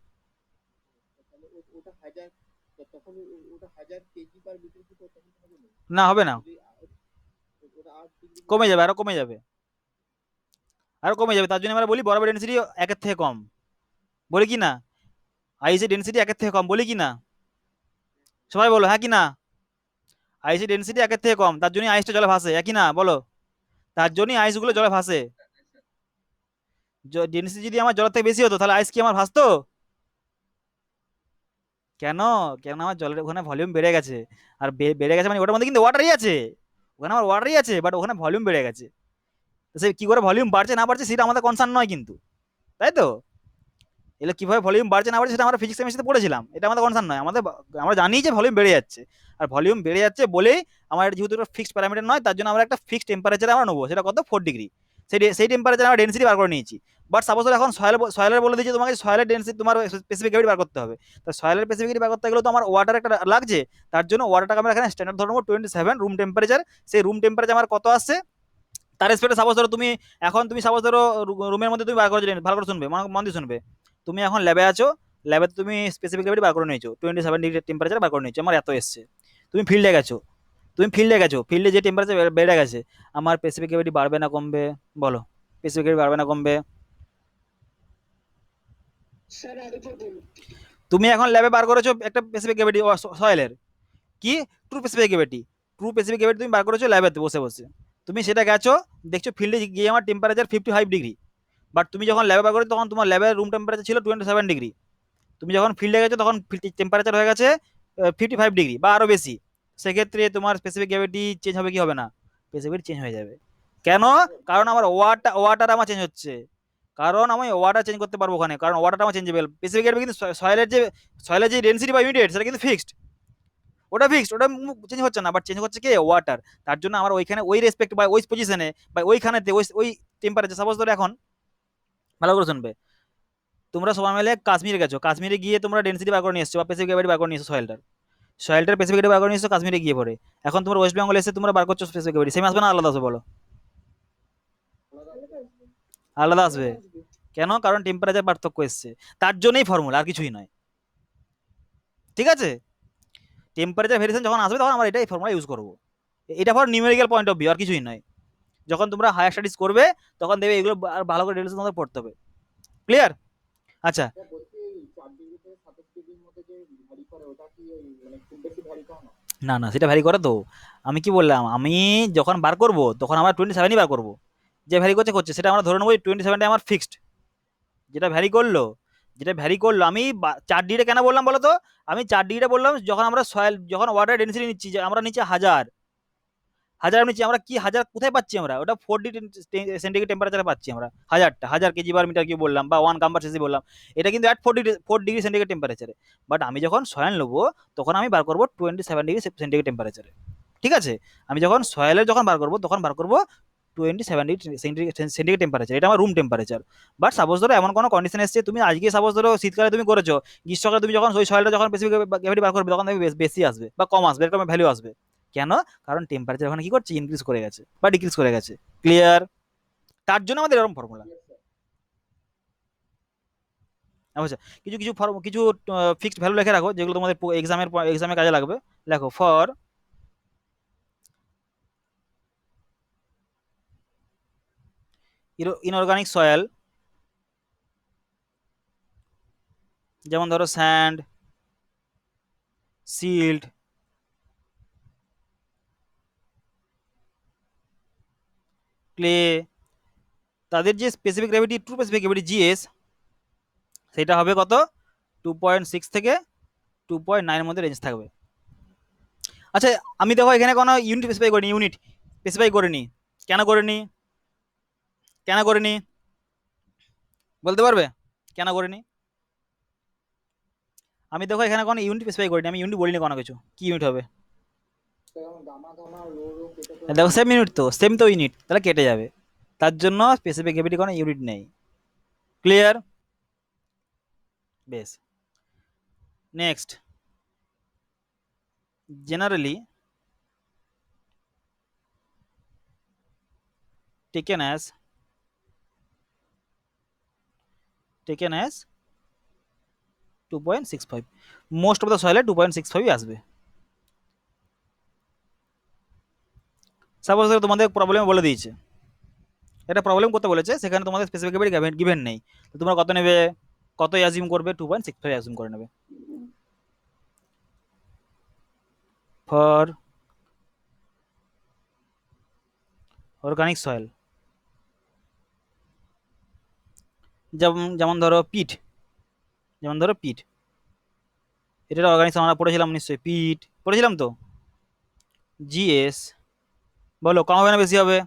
না, হবে না, কমে যাবে, আরো কমে যাবে, আরো কমে যাবে। তার জন্য আমরা বলি বরফের ডেন্সিটি একের থেকে কম, বলি কি না? আইসি ডেন্সিটি একের থেকে কম, বলি কি না? সবাই বলো হ্যাঁ কি না? আইসি ডেন্সিটি একের থেকে কম, তার জন্য আইসটা জলে ভাসে, একই না বলো? তার জন্যই আইসগুলো জলে ভাসে। ডেন্সিটি যদি আমার জলের থেকে বেশি হতো তাহলে আইস কি আমার ভাসতো? কেন? কেন, আমার জলের ওখানে ভলিউম বেড়ে গেছে। আর বেড়ে গেছে মানে ওটার মধ্যে কিন্তু ওয়াটারই আছে, ওখানে আমার ওয়াটারই আছে, বাট ওখানে ভলিউম বেড়ে গেছে। তো সে কি করে ভলিউম বাড়ছে না বাড়ছে সেটা আমাদের কনসার্ন নয় কিন্তু, তাই তো? এগুলো কিভাবে ভলিউম বাড়ছে না বাড়ছে সেটা আমরা ফিজিক্স কেমিস্ট্রিতে পড়েছিলাম, এটা আমাদের কনসার্ন নয়। আমাদের আমরা জানি যে ভলিউম বেড়ে যাচ্ছে, আর ভলিউম বেড়ে যাচ্ছে বলেই আমার এটা যেহেতু ফিক্সড প্যারামিটার নয়, তার জন্য আমরা একটা ফিক্সড টেম্পারেচার আমরা নেবো, সেটা কত, 4 ডিগ্রি। সেই টেম্পারেচার আমরা ডেন্সিটি বার করে নিয়েছি। বাট সাপোজ এখন সয়েলের বলে দিয়েছে তোমাকে সয়েলের ডেন্সিটি তোমার স্পেসিফিক গ্রেভিটি বার করতে হবে। তো সয়েলের স্পেসিফিক বার করতে গেলে তো আমার ওয়াটার একটা লাগছে। তার জন্য ওয়াটারটাকে আমরা এখানে স্ট্যান্ডার্ড ধরে নেবো 27 রুম টেম্পারেচার। সেই রুম টেম্পারেচার আমার কত আসছে, তার রেসপেক্টে সাপোজ ধরো তুমি, এখন তুমি সাপোজ ধরো রুমের মধ্যে তুমি বার করে ভালো করে শুনবে, মন দিয়ে শুনবে। তুমি এখন ল্যাবে আছো, ল্যাবে তুমি স্পেসিফিক গ্রেভিটি বার করে নিয়েছো, 27 ডিগ্রি টেম্পারেচার বার করে নিয়েছো, আমার এত এসছে। তুমি ফিল্ডে গেছো, ফিল্ডে যে টেম্পারেচার বেড়ে গেছে, আমার স্পেসিফিক গ্রেভিটি বাড়বে না কমবে, বলো? স্পেসিফিক গ্রেভিটি বাড়বে না কমবে? তুমি এখন ল্যাবে বার করেছো একটা স্পেসিফিক গ্রেভিটি সয়েলের, কি, ট্রু স্পেসিফিক গ্রেভিটি। তুমি বার করেছো ল্যাবেতে বসে বসে, তুমি সেটা গেছো, দেখছো ফিল্ডে গিয়ে আমার টেম্পারেচার 55 ডিগ্রি। বাট তুমি যখন ল্যাবে বার করো তখন তোমার ল্যাবের রুম টেম্পারেচার ছিল 27 ডিগ্রি। তুমি যখন ফিল্ডে গেছো তখন টেম্পারেচার হয়ে গেছে 55 ডিগ্রি বা আরো বেশি। সেক্ষেত্রে তোমার স্পেসিফিক গ্র্যাভিটি চেঞ্জ হবে কি হবে না? স্পেসিফিক চেঞ্জ হয়ে যাবে। কেন? কারণ আমার ওয়াটার আমার চেঞ্জ হচ্ছে, কারণ আমি ওয়াটার চেঞ্জ করতে পারবো ওখানে, কারণ ওয়াটারটা আমার চেঞ্জেবল। স্পেসিফিক গ্র্যাভিটি কিন্তু সয়েলের যে ডেন্সিটি বা ইউনিট সেটা কিন্তু ফিক্সড, ওটা ফিক্সড, ওটা চেঞ্জ হচ্ছে না, বাট চেঞ্জ হচ্ছে কি ওয়াটার। তার জন্য আমার ওইখানে ওই রেসপেক্ট বা ওই পজিশনে বা ওইখানেতে ওই ওই টেম্পারেচার, সাপোজ ধরো এখন ভালো করে শুনবে, তোমরা সবাই মিলে কাশ্মীরে গেছো, কাশ্মীরে গিয়ে তোমরা ডেন্সিটি বার করে নিয়ে এসছো বা স্পেসিফিক গ্র্যাভিটি বার করে নিয়ে এসছো সয়েলটার স্পেসিফিক গ্র্যাভিটি বার করে নিয়ে এসছো কাশ্মীরে গিয়ে পড়ে। এখন তোমরা ওয়েস্ট বেঙ্গল এসে তোমরা বার করছো স্পেসিফিক গ্র্যাভিটি, সেম আসবে না আলাদা আসবে বলো? আলাদা আসবে। কেন? কারণ টেম্পারেচার পার্থক্য এসছে, তার জন্যই ফর্মুলা, আর কিছুই নয়। ঠিক আছে? টেম্পারেচার ভেরিয়েশন যখন আসবে তখন আমরা এটাই ফর্মুলা ইউজ করবো। এটা for numerical point of view, আর কিছুই নয়। যখন তোমরা হায়ার স্টাডিজ করবে তখন দেখবে এগুলো আর ভালো করে ডিটেলস তোমাদের পড়তে হবে। ক্লিয়ার? আচ্ছা, না না, সেটা ভ্যারি করে তো। আমি কি বললাম, আমি যখন বার করব তখন আমরা 27ই বার করব। যে ভ্যারি করছে করছে, সেটা আমরা ধরে নেবো 27টা আমার ফিক্সড। যেটা ভ্যারি করলো, আমি 4 ডিগ্রি কেন বললাম বলো তো? আমি 4 ডিগ্রিটা বললাম যখন আমরা সয়েল, যখন ওয়াটার ডেন্সিটি নিচ্ছি, যে আমরা নিচে হাজার, নিচ্ছি আমরা, কি হাজার কোথায় পাচ্ছি আমরা? ওটা 4 ডিগ্রি সেন্টিগ্রেড টেম্পারেচারে পাচ্ছি আমরা হাজারটা, 1000 কেজি/মিটার কি বললাম বা 1 গ্রাম/সিসি বললাম, এটা কিন্তু অ্যাট 4 ডিগ্রি সেন্টিগ্রেড টেম্পারেচারে। বাট আমি যখন সয়েল নেবো তখন আমি বার করবো 27 ডিগ্রি সেন্টিগ্রেড টেম্পারেচারে। ঠিক আছে? আমি যখন সয়েলের যখন বার করবো তখন বার করবো 27 ডিগ্রি সেন্টিগ্রেড টেম্পারেচার, এটা আমার রুম টেম্পারেচার। বাট সাপোজ ধরো এমন কোনো কন্ডিশন এসছে, তুমি আজকে সাপোজ ধরো শীতকালে তুমি করেছো, গ্রীষ্মকালে তুমি যখন ওই সয়েলটা যখন স্পেসিফিক গ্র্যাভিটি বার করবে তখন বেশি আসবে বা কম আসবে, এরকম ভ্যালু আসবে। কেন? কারণ টেম্পারেচার ওখানে কি করছে, ইনক্রিজ করে গেছে বা ডিক্রিজ করে গেছে। ক্লিয়ার? তার জন্য আমাদের এরকম ফর্মুলা। আচ্ছা, কিছু কিছু কিছু ফিক্সড ভ্যালু লিখে রাখো যেগুলো তোমাদের এক্সামে কাজে লাগবে। লেখো ফর ইনঅর্গানিক সয়েল, যেমন ধরো স্যান্ড, সিল্ট, ক্লে, তাদের যে specific gravity, true specific gravity GS, সেটা হবে কত, 2.6 থেকে 2.9 মধ্যে রেঞ্জ থাকবে। আচ্ছা, আমি দেখো এখানে কোনো ইউনিট স্পেসিফাই করিনি, কেন করিনি? কেন করিনি বলতে পারবে? কেন করিনি? আমি দেখো এখানে কোনো ইউনিট স্পেসিফাই করিনি, আমি ইউনিট বলিনি কোনো কিছু, কি ইউনিট হবে? দেখো সেম ইউনিট তো, সেম তো ইউনিট, তাহলে কেটে যাবে। তার জন্য স্পেসিফিক গ্র্যাভিটি কোনো ইউনিট নেই। ক্লিয়ার? বেশ, next, generally taken as 2.65, most of the সয়েলে 2.65 আসবে। সাপোজ তোমাদের প্রবলেম বলে দিয়েছে, এটা প্রবলেম করতে বলেছে, সেখানে তোমাদের স্পেসিফিক গিভেন নেই, তো তোমরা কত নেবে, কত অ্যাজিউম করবে, 2.65 অ্যাজিউম করে নেবে। ফর অর্গানিক সয়েল, যেমন যেমন ধরো পিট, যেমন ধরো পিট, এটা অর্গানিক আমরা পড়েছিলাম নিশ্চয়ই, পিট পড়েছিলাম তো। জিএস, বলো কম হবে না বেশি হবে,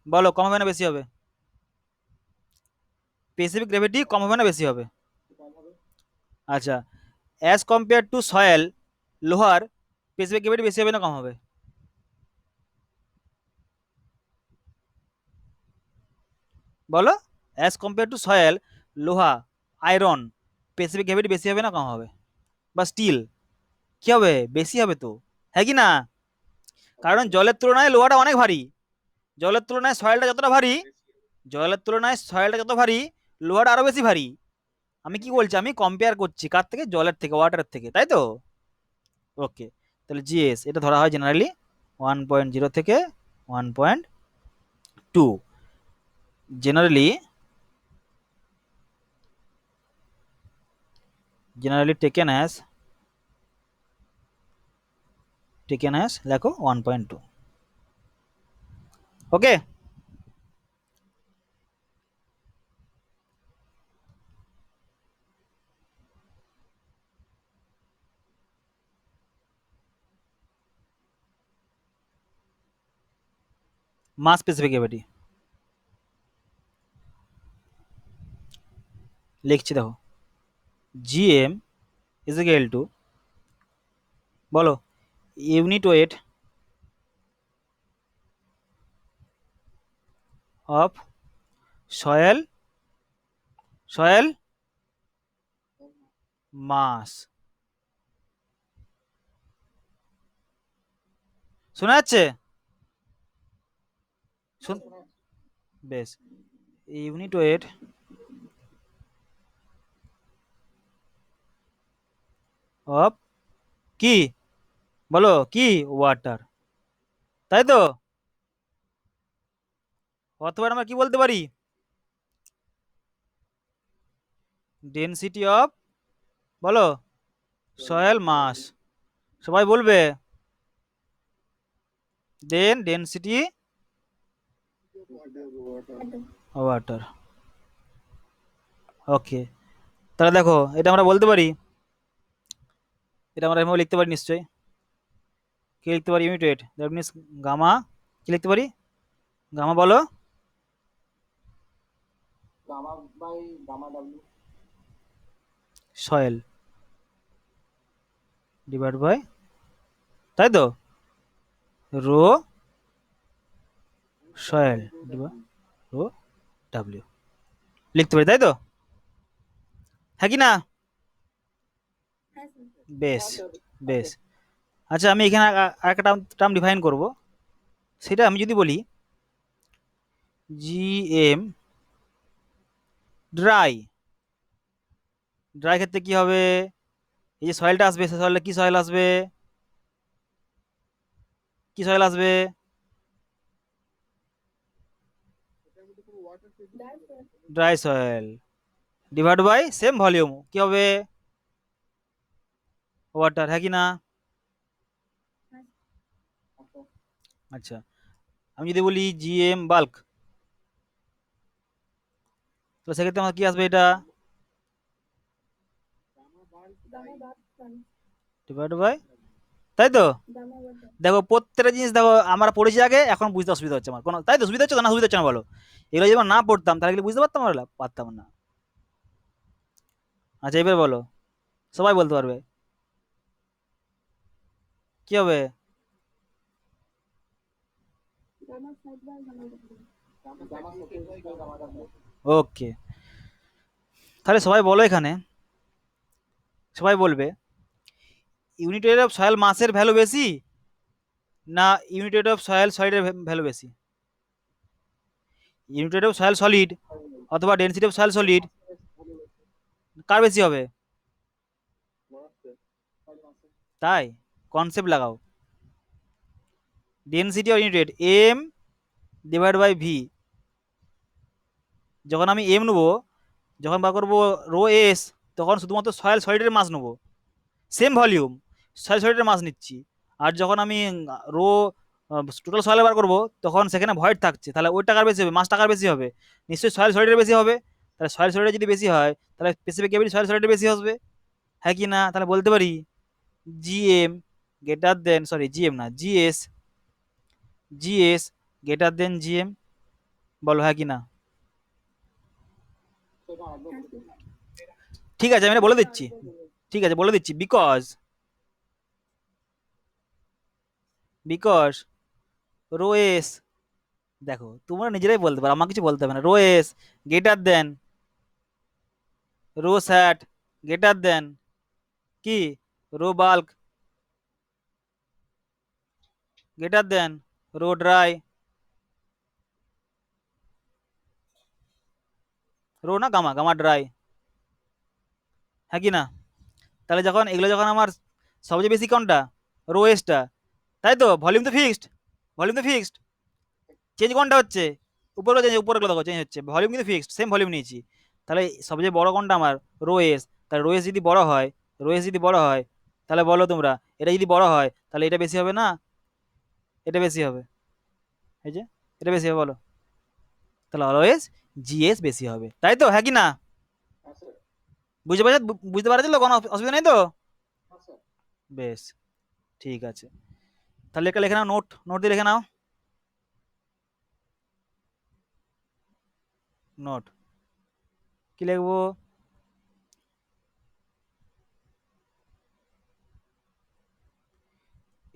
বলো কম হবে না বেশি হবে, স্পেসিফিক গ্র্যাভিটি কম হবে না বেশি হবে? আচ্ছা, অ্যাজ কম্পেয়ার টু সয়েল, লোহার স্পেসিফিক গ্র্যাভিটি বেশি হবে না কম হবে? বলো, অ্যাজ কম্পেয়ার টু সয়েল, লোহা, আয়রন, স্পেসিফিক গ্র্যাভিটি বেশি হবে না কম হবে? বা স্টিল, কি হবে, বেশি হবে তো, হ্যাঁ কি না? কারণ জলের তুলনায় লোহাটা অনেক ভারী, জলের তুলনায় সয়েলটা যতটা ভারী, জলের তুলনায় সয়েলটা যত ভারী, লোহাটা আরো বেশি ভারী। আমি কি বলছি, আমি কম্পেয়ার করছি কার থেকে, জলের থেকে, ওয়াটারের থেকে, তাই তো? ওকে, তাহলে জিএস এটা ধরা হয় জেনারেলি 1.0 থেকে 1.2, জেনারেলি টেকেন অ্যাজ লেখো 1.2। ওকে, মাস স্পেসিফিক গ্র্যাভিটি লিখছি, দেখো জিএম ইজ ইকুয়াল টু, বলো, unit weight of soil, soil mass. শোনা যাচ্ছে? বেশ, ইউনিট ওয়েট অফ কি, বলো কি, ওয়াটার, তাই তো? অথবা আমরা কি বলতে পারি, ডেনসিটি অফ, বলো, সয়েল মাস, সবাই বলবে, দেন ডেনসিটি ওয়াটার। ওকে, তাহলে দেখো এটা আমরা বলতে পারি, এটা আমরা এভাবে লিখতে পারি নিশ্চয়ই, কি লিখতে পারি, unit weight that means gamma, কি লিখতে পারি, গামা, বলো, সয়েল ডিভাইড বাই, তাই তো, রো সয়েল রো ডাব্লিউ লিখতে পারি, তাই তো, হ্যাঁ কি না? বেশ, বেশ। আচ্ছা, আমি এখানে আরেকটা টার্ম ডিফাইন করব, সেটা আমি যদি বলি জিএম ড্রাই, ড্রাই ক্ষেত্রে কি হবে, এই যে সয়েলটা আসবে, সে সয়েলটা কি সয়েল আসবে, কি সয়েল আসবে, dry soil divide by same volume, কি হবে, ওয়াটার, হ্যাঁ কি না? আচ্ছা, আমি যদি বলি জিএম বাল্ক, তো সেক্ষেত্রে আমার কি আসবে, এটা ডিভাইড বাই, তাই তো? দেখো প্রত্যেকটা জিনিস দেখো আমরা পড়েছি আগে, এখন বুঝতে অসুবিধা হচ্ছে আমার কোনো, তাই তো? সুবিধা হচ্ছে তো, না সুবিধা হচ্ছে না বলো? এগুলো যদি আমরা না পড়তাম তাহলে কি বুঝতে পারতাম, আমরা পারতাম না। আচ্ছা, এবার বলো, সবাই বলতে পারবে, কি হবে, ওকে, তাহলে সবাই বলো এখানে, সবাই বলবে ইউনিট ওয়েট অফ সয়েল মাসের ভ্যালু বেশি, না ইউনিট অফ সয়েল সলিডের ভ্যালু বেশি? ইউনিট অফ সয়েল সলিড অথবা ডেনসিটি অফ সয়েল সলিড কার বেশি হবে? তাই কনসেপ্ট লাগাও, density of unit M divide by V. যখন আমি এম নেবো, যখন বার করবো রো এস, তখন শুধুমাত্র সয়েল সলিডের মাস নেবো, সেম ভলিউম সয়েল সলিডের মাস নিচ্ছি। আর যখন আমি রো টোটাল সয়েল বার করবো, তখন সেখানে ভয়েড থাকছে, তাহলে ওই টাকার বেশি হবে, মাস টাকার বেশি হবে, নিশ্চয়ই সয়েল সলিডের বেশি হবে। তাহলে সয়েল সলিডের যদি বেশি হয়, তাহলে স্পেসিফিক গ্র্যাভিটি সয়েল সলিডের বেশি আসবে, হ্যাঁ কি না? তাহলে বলতে পারি GM greater than, sorry GM না, GS, GS greater than GM. বলো হ্যাঁ কি না? ঠিক আছে, আমি এটা বলে দিচ্ছি, ঠিক আছে বলে দিচ্ছি, বিকজ বিকজ রো এস, দেখো তোমরা নিজেরাই বলতে পারো, আমার কিছু বলতে হবে না, rho S greater than rho sat greater than কি rho bulk greater than rho dry, rho না গামা, গামা ড্রাই, হ্যাঁ কি না? তাহলে যখন এগুলো, যখন আমার সবচেয়ে বেশি কোনটা, রো এসটা, তাই তো ভলিউম তো ফিক্সড, ভলিউম তো ফিক্সড, চেঞ্জ কোনটা হচ্ছে, উপরে চেঞ্জ, উপরে দেখো চেঞ্জ হচ্ছে, ভলিউম কিন্তু ফিক্সড, সেম ভলিউম নিয়েছি। তাহলে সবচেয়ে বড় কোনটা আমার, রো এস। তাহলে রো এস যদি বড় হয়, রো এস যদি বড় হয়, তাহলে বলো তোমরা, এটা যদি বড় হয় তাহলে এটা বেশি হবে না, এটা বেশি হবে, এই যে এটা বেশি হবে, বলো। তাহলে অলওয়েজ জিএস বেশি হবে, তাই তো হ্যাঁ কি না? বুঝতে পারছো, বুঝতে পারছিল, কোনো অসুবিধা নেই তো? বেশ, ঠিক আছে, তাহলে একটা লিখে নাও, নোট, নোট দিয়ে লিখে নাও, নোট কি লিখবো?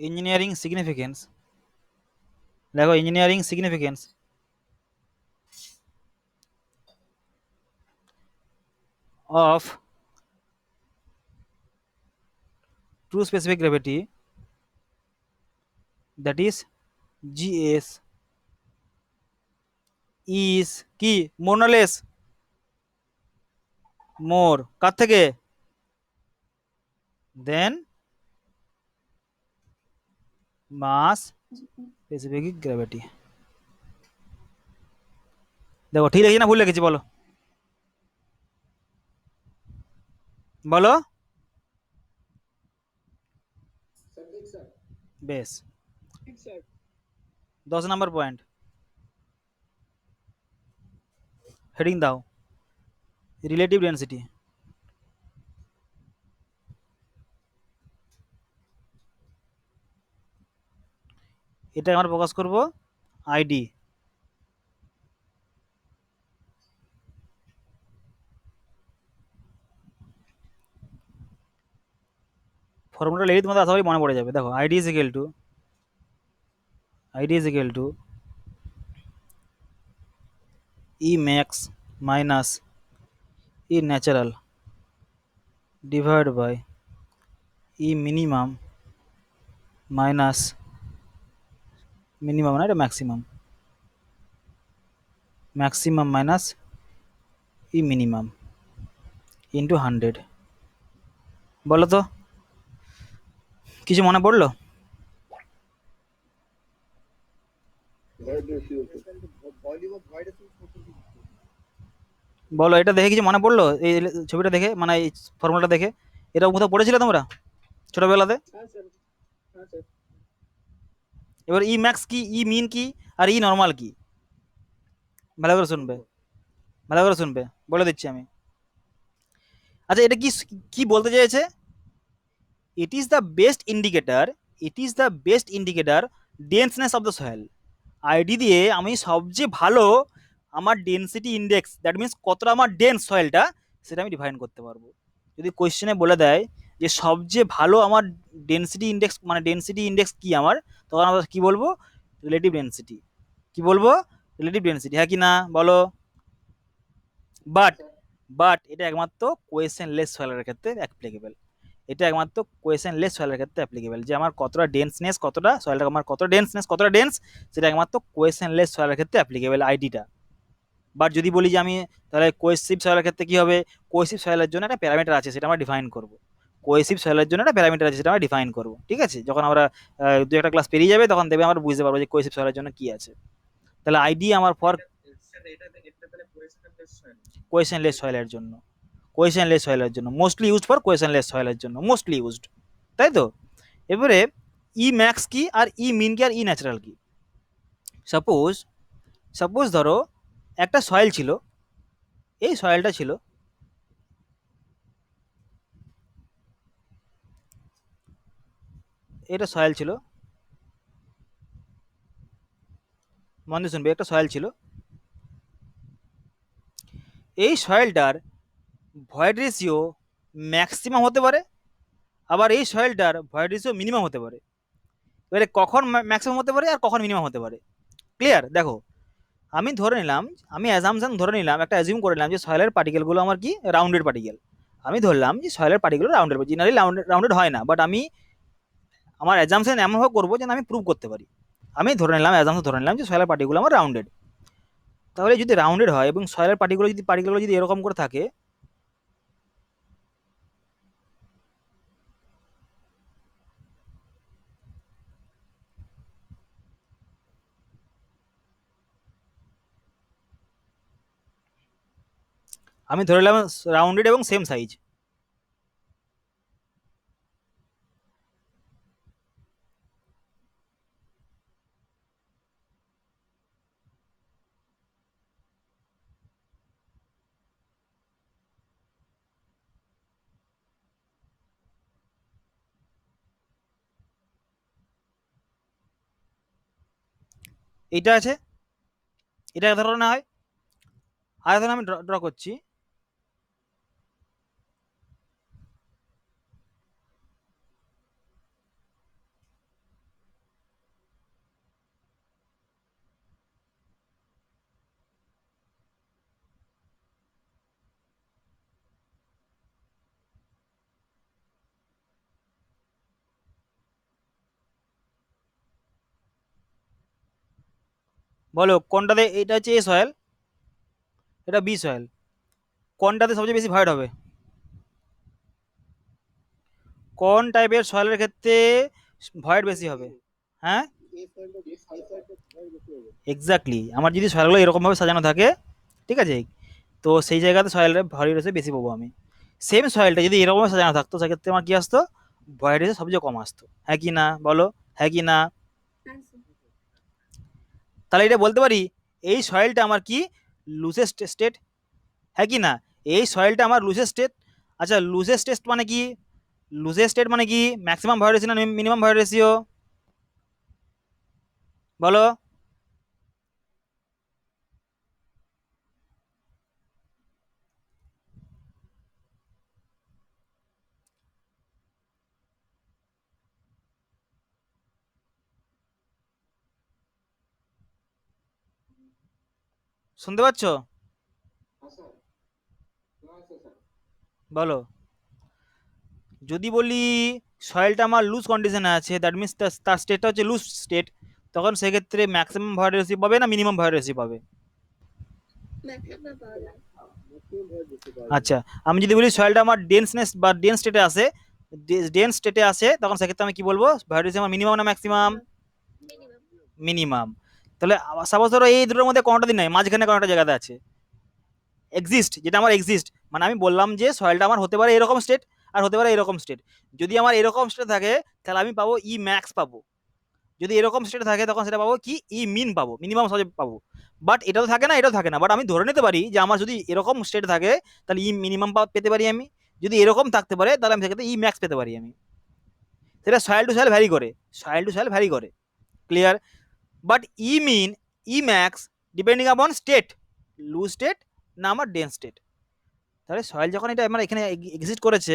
ইঞ্জিনিয়ারিং সিগনিফিকেন্স, দেখো engineering significance of true specific gravity, that is GS, is কি মোর না লেস? মোর কার থেকে? দেন মাস স্পেসিফিক গ্র্যাভিটি। দেখো ঠিক লিখেছি না ভুল লিখেছি, বলো, বলো। বেশ, 10 নম্বর পয়েন্ট, হেডিং দাও রিলেটিভ ডেন্সিটি। এটা আমরা প্রকাশ করব আইডি, ফর্মুলাটা লিখে তোমাদের আশা করি মনে পড়ে যাবে। দেখো ID is equal to e max minus e natural divide by e minimum minus, minimum না এটা maximum, maximum minus e minimum into 100। বলো তো কিছু মনে পড়লো? বলো এটা দেখে কিছু মনে পড়লো, এই ছবিটা দেখে, মানে এই ফর্মুলাটা দেখে, এটা কোথাও পড়েছিলে তোমরা ছোটবেলাতে? এবার ই ম্যাক্স কি, ই মিন কি, আর ই নর্মাল কি? ভালো করে শুনবে, ভালো করে শুনবে, বলে দিচ্ছি আমি। আচ্ছা এটা কি, কি বলতে চাইছে? It is the best indicator, it is the best indicator denseness of the soil. ID দিয়ে আমি সবচেয়ে ভালো আমার ডেন্সিটি ইন্ডেক্স, দ্যাট মিনস কতটা আমার ডেন্স সয়েলটা, সেটা আমি ডিফাইন করতে পারবো। যদি কোয়েশ্চেনে বলে দেয় যে সবচেয়ে ভালো আমার ডেন্সিটি ইন্ডেক্স, মানে ডেন্সিটি ইন্ডেক্স কি আমার, তখন আমরা কি বলবো? Relative density. কি বলবো? রিলেটিভ ডেন্সিটি, হ্যাঁ কি না বলো? বাট, বাট এটা একমাত্র কোয়েশ্চেন লেস সয়েলের ক্ষেত্রে অ্যাপ্লিকেবল। এটা একমাত্র কোয়েশ্চেনলেস সয়েলের ক্ষেত্রে অ্যাপ্লিকেবল, যে আমার কতটা ডেন্সনেস, কতটা সয়েলটা আমার কতটা ডেন্সনেস, কতটা ডেন্স, সেটা একমাত্র কোয়েশ্চেনলেস সয়েলের ক্ষেত্রে অ্যাপ্লিকেবল আইডিটা। বাট যদি বলি যে আমি, তাহলে কোয়েসিভ সয়েলের ক্ষেত্রে কি হবে, কোয়েসিভ সয়েলের জন্য একটা প্যারামিটার আছে, সেটা আমরা ডিফাইন করব। কোয়েসিভ সয়েলের জন্য একটা প্যারামিটার আছে, সেটা আমরা ডিফাইন করব, ঠিক আছে? যখন আমরা দু একটা ক্লাস পেরিয়ে যাবে তখন দেখবে আমরা বুঝতে পারবো যে কোয়েসিভ সয়েলের জন্য কি আছে। তাহলে আইডি আমার ফর কোয়েশ্চেনলেস সয়েলের জন্য, কোয়েশ্চেনলেস সয়েলের জন্য মোস্টলি ইউজড, ফর কোয়েশ্চেনলেস সয়েলের জন্য মোস্টলি ইউজড, তাই তো? এবারে ই ম্যাক্স কি আর ই মিন কি আর ই ন্যাচারাল কি? সাপোজ সাপোজ ধরো একটা সয়েল ছিল, এই সয়েলটা ছিল, এটা সয়েল ছিল, মনে শুনবে, একটা সয়েল ছিল, এই সয়েলটার ভয়েড রেশিও ম্যাক্সিমাম হতে পারে, আবার এই সয়েলটার ভয়েড রেশিও মিনিমাম হতে পারে। এবারে কখন ম্যাক্সিমাম হতে পারে আর কখন মিনিমাম হতে পারে, ক্লিয়ার? দেখো, আমি ধরে নিলাম, আমি অ্যাজামশন ধরে নিলাম, একটা অ্যাজিউম করে নিলাম যে সয়েলের পার্টিকেলগুলো আমার কি রাউন্ডেড পার্টিকেল। আমি ধরলাম যে সয়েলের পার্টিকেল রাউন্ডেড, জেনারেলি রাউন্ডেড হয় না, বাট আমি আমার অ্যাজামশন এমনভাবে করবো যেন আমি প্রুভ করতে পারি। আমি ধরে নিলাম, অ্যাজামশন ধরে নিলাম যে সয়েলের পার্টিকেল আমার রাউন্ডেড। তাহলে যদি রাউন্ডেড হয় এবং সয়েলের পার্টিকেলগুলো যদি এরকম করে থাকে, আমি ধরে নিলাম রাউন্ডেড এবং সেম সাইজ, এইটা আছে, এটা এক ধরনের হয়। আর ধরুন আমি ড্র করছি, বলো কোনটাতে, এটা হচ্ছে এ সয়েল, এটা বি সয়েল, কোনটাতে সবচেয়ে বেশি ভয়েড হবে? কোন টাইপের সয়েলের ক্ষেত্রে ভয়েড বেশি হবে? হ্যাঁ, এক্স্যাক্টলি, আমার যদি সয়েলগুলো এরকমভাবে সাজানো থাকে, ঠিক আছে, তো সেই জায়গাতে সয়েলের ভয়েড রেসে বেশি পাবো আমি। সেম সয়েলটা যদি এরকমভাবে সাজানো থাকতো, সেক্ষেত্রে আমার কি আসতো, ভয়েড রেসে সবচেয়ে কম আসতো, হ্যাঁ কি না বলো, হ্যাঁ কি না? তাহলে এটা বলতে পারি এই সয়েলটা আমার কি লুজেস্ট স্টেট, হ্যাঁ কি না? এই সয়েলটা আমার লুজেস্ট স্টেট। আচ্ছা, লুজেস্ট স্টেট মানে কি? লুজেস্ট স্টেট মানে কি, ম্যাক্সিমাম ভয়েড রেশিও না মিনিমাম ভয়েড রেশিও, বলো? শুনতে পাচ্ছ? বলো। যদি বলি সয়েলটা আমার লুজ কন্ডিশনে আছে, দ্যাট মিনস তার স্টেটটা হচ্ছে লুজ স্টেট, তখন সেক্ষেত্রে ম্যাক্সিমাম ভয়েড রেশিও পাবে না মিনিমাম ভয়েড রেশিও পাবে? আচ্ছা, আমি যদি বলি সয়েলটা আমার ডেন্সনেস বা ডেন্স স্টেটে আসে, ডেন্স স্টেটে আসে, তখন সেক্ষেত্রে আমি কি বলবো, ভয়েড রেশিও আমার মিনিমাম না ম্যাক্সিমাম? মিনিমাম। তাহলে সাপোজ ধরো এই দুটোর মধ্যে কোনোটা দিন নাই, মাঝখানে কোনো একটা জায়গাতে আছে এক্সিস্ট, যেটা আমার এক্সিস্ট, মানে আমি বললাম যে সয়েলটা আমার হতে পারে এরকম স্টেট আর হতে পারে এরকম স্টেট। যদি আমার এরকম স্টেট থাকে তাহলে আমি পাবো ই ম্যাক্স পাবো, যদি এরকম স্টেট থাকে তখন সেটা পাবো কি ই মিন পাবো, মিনিমাম সহজে পাবো। বাট এটাও থাকে না, এটাও থাকে না, বাট আমি ধরে নিতে পারি যে আমার যদি এরকম স্টেট থাকে তাহলে ই মিনিমাম পেতে পারি আমি, যদি এরকম থাকতে পারে তাহলে আমি সেক্ষেত্রে ই ম্যাক্স পেতে পারি আমি। সেটা সয়েল টু সয়েল ভ্যারি করে, সয়েল টু সয়েল ভ্যারি করে, clear? But e min, e max depending upon state, loose state না আমার ডেন্স স্টেট। তাহলে সয়েল যখন এটা আমার এখানে এক্সিস্ট করেছে,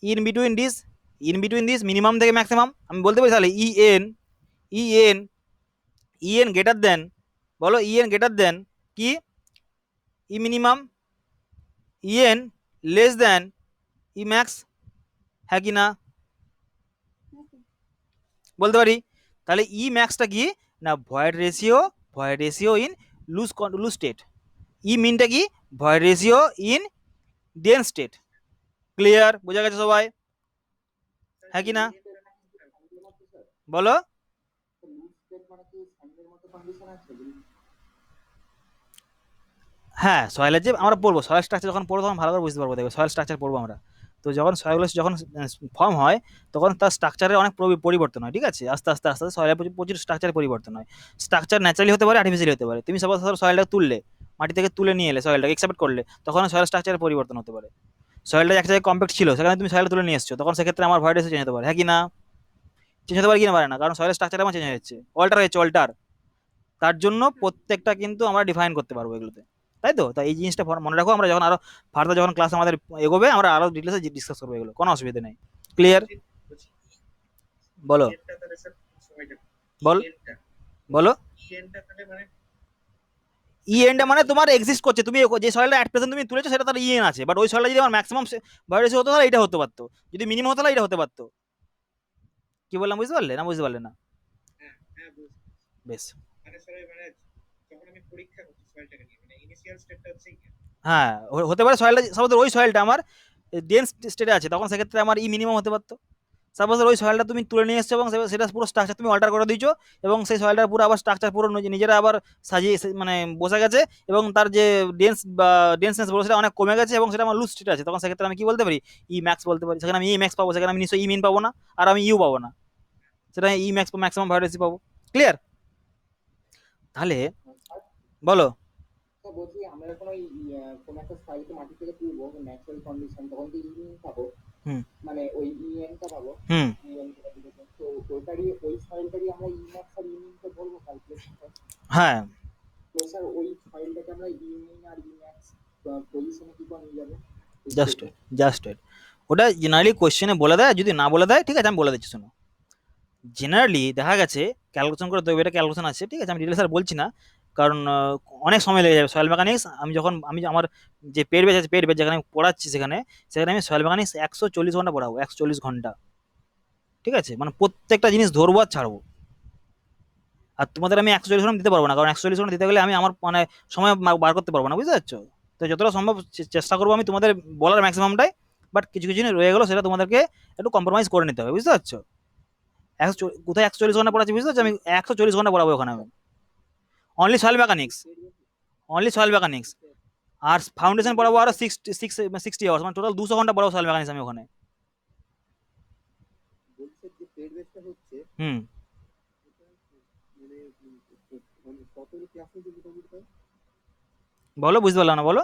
in between this, in between this minimum থেকে ম্যাক্সিমাম, আমি বলতে পারি তাহলে E N, E N, E N greater than, বলো ই এন গ্রেটার দেন কি E minimum, E N less than E max, হ্যাঁ কি না বলতে পারি? তাহলে ই ম্যাক্সটা কি না void ratio in loose state. E মিনটা কি void ratio in dense state. Clear? বোঝা গেছে সবাই? হ্যাঁ কি না বলো? হ্যাঁ, সয়েলের যে আমরা পড়বো, সয়েল স্ট্রাকচার যখন পড়বো তখন ভালো করে বুঝতে পারবো। দেখবে সয়েল স্ট্রাকচার পড়বো আমরা। তো যখন সয়েলগুলো যখন ফর্ম হয় তখন তার স্ট্রাকচারের অনেক পরিবর্তন হয়, ঠিক আছে? আস্তে আস্তে আস্তে আস্তে সয়েলের প্রচুর স্ট্রাকচার পরিবর্তন হয়। স্ট্রাকচার ন্যাচারালি হতে পারে, আর্টিফিশিয়ালি হতে পারে। তুমি সাপোজ ধরো সয়েলটাকে তুললে, মাটি থেকে তুলে নিয়ে এলে সয়েলটাকে এক্সপেক্ট করলে, তখন সয়েল স্ট্রাকচারের পরিবর্তন হতে পারে। সয়েলটা এক জায়গায় কম্প্যাক্ট ছিল, সেখানে তুমি সয়েল তুলে নিয়ে এসছো, তখন সেক্ষেত্রে আমার ভয়েড চেঞ্জ হতে পারে। হ্যাঁ কি না? চেঞ্জ হতে পারে কি না পারে না? কারণ সয়েল স্ট্রাকচার আমার চেঞ্জ হয়ে যাচ্ছে, অল্টার হয়েছে, অল্টার। তার জন্য প্রত্যেকটা কিন্তু আমরা ডিফাইন করতে পারবো এগুলোতে। তাই তো? তাই এই জিনিসটা মনে রাখো, আমরা যখন আরো ফার্দার যখন ক্লাস আমাদের এগোবে আমরা আরো ডিটেলসে ডিসকাস করবো এগুলো, কোনো অসুবিধা নেই। ক্লিয়ার? বলো বল বলো। ই এন্ড মানে তোমার এক্সিস্ট করছে, তুমি যে সয়েলটা অ্যাট প্রেজেন্ট তুমি তুলেছো সেটা তার ইএন আছে, বাট ওই সয়েলটা যদি আমার ম্যাক্সিমাম ভাইরাস হতো তাহলে এটা হতে পারতো, যদি মিনিমাম হতো তাহলে এটা হতে পারতো। কি বললাম বুঝতে পারলে না বুঝতে পারলে না? বেশ। হ্যাঁ, হতে পারে সয়েলটা সাপোজ ওই সয়েলটা আমার ডেন্স স্টেটে আছে, তখন সেক্ষেত্রে আমার ই মিনিমাম হতে পারতো। সাপোজ ওই সয়েলটা তুমি তুলে নিয়ে এসছো এবং সেটা পুরো স্ট্রাকচার তুমি অল্টার করে দিয়েছো, এবং সেই সয়েলটার পুরো আবার স্ট্রাকচার পুরো নিজেরা আবার সাজিয়ে মানে বসে গেছে, এবং তার যে ডেন্স বা ডেন্সনেস বলো সেটা অনেক কমে গেছে, এবং সেটা আমার লুজ স্টেট আছে, তখন সেক্ষেত্রে আমি কি বলতে পারি? ই ম্যাক্স বলতে পারি। সেখানে আমি ই ম্যাক্স পাবো, সেখানে আমি নিশ্চয়ই ই মিন পাবো না, আর আমি ইউ পাবো না, সেটা ই ম্যাক্স ম্যাক্সিমাম ভাইরাসি পাবো। ক্লিয়ার? তাহলে বলো। হুম হুম হ্যাঁ, জাস্ট জাস্ট ওটা জেনারেলি কোশ্চেনে বলে দেয়, যদি না বলে দেয় ঠিক আছে আমি বলে দিচ্ছি শোনো। জেনারেলি দেখা গেছে, ক্যালকুলেশন করে দেখবে, এটা ক্যালকুলেশন আছে, ঠিক আছে? আমি ডিটেলস আর বলছি না, কারণ অনেক সময় লেগে যাবে। সয়েল মেকানিক্স আমি আমার যে পেড ব্যাচ আছে, পেড ব্যাচ যেখানে আমি পড়াচ্ছি, সেখানে সেখানে আমি সয়েল মেকানিক্স 140 ঘন্টা পড়াবো, 140 ঘন্টা। ঠিক আছে? মানে প্রত্যেকটা জিনিস ধরবো আর ছাড়বো। আর তোমাদের আমি 140 ঘন্টা দিতে পারবো না, কারণ 140 ঘন্টা দিতে গেলে আমি আমার মানে সময় বার করতে পারবো না, বুঝতে পারছো? তো যতটা সম্ভব চেষ্টা করবো আমি তোমাদের বলার ম্যাক্সিমামটাই, বাট কিছু কিছু জিনিস রয়ে গেলো, সেটা তোমাদেরকে একটু কম্প্রোমাইজ করে নিতে হবে, বুঝতে পারছো? কোথায় 140 ঘন্টা পড়াচ্ছি বুঝতে পারছো? আমি 140 ঘন্টা পড়াবো ওখানে আমি, only soil mechanics, only soil mechanics. আর ফাউন্ডেশন পড়াবো আরো 60 আওয়ার্স, মানে টোটাল 200 ঘন্টা পড়াবো সয়েল মেকানিক্স আমি ওখানে। হুম বলো, বুঝতে পারলাম না, বলো।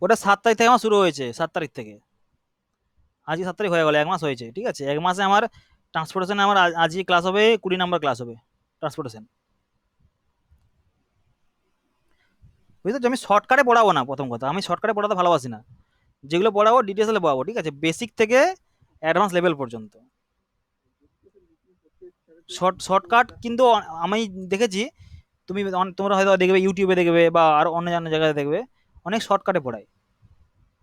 ওটা 7 তারিখ থেকে আমার শুরু হয়েছে, 7 তারিখ থেকে। আজকে 7 তারিখ হয়ে গেল, 1 মাস হয়েছে, ঠিক আছে? 1 মাসে আমার ট্রান্সপোর্টেশনে আমার আজকে ক্লাস হবে 20 নম্বর ক্লাস হবে, ট্রান্সপোর্টেশন। বুঝতে পারছো? আমি শর্টকাটে পড়াবো না, প্রথম কথা আমি শর্টকাটে পড়াতে ভালোবাসি না। যেগুলো পড়াবো ডিটেলসে পড়াবো, ঠিক আছে? বেসিক থেকে অ্যাডভান্স লেভেল পর্যন্ত। শর্টকাট কিন্তু আমি দেখেছি, তোমরা হয়তো দেখবে ইউটিউবে দেখবে বা আর অন্য অন্য জায়গায় দেখবে, অনেক শর্টকাটে পড়ায়।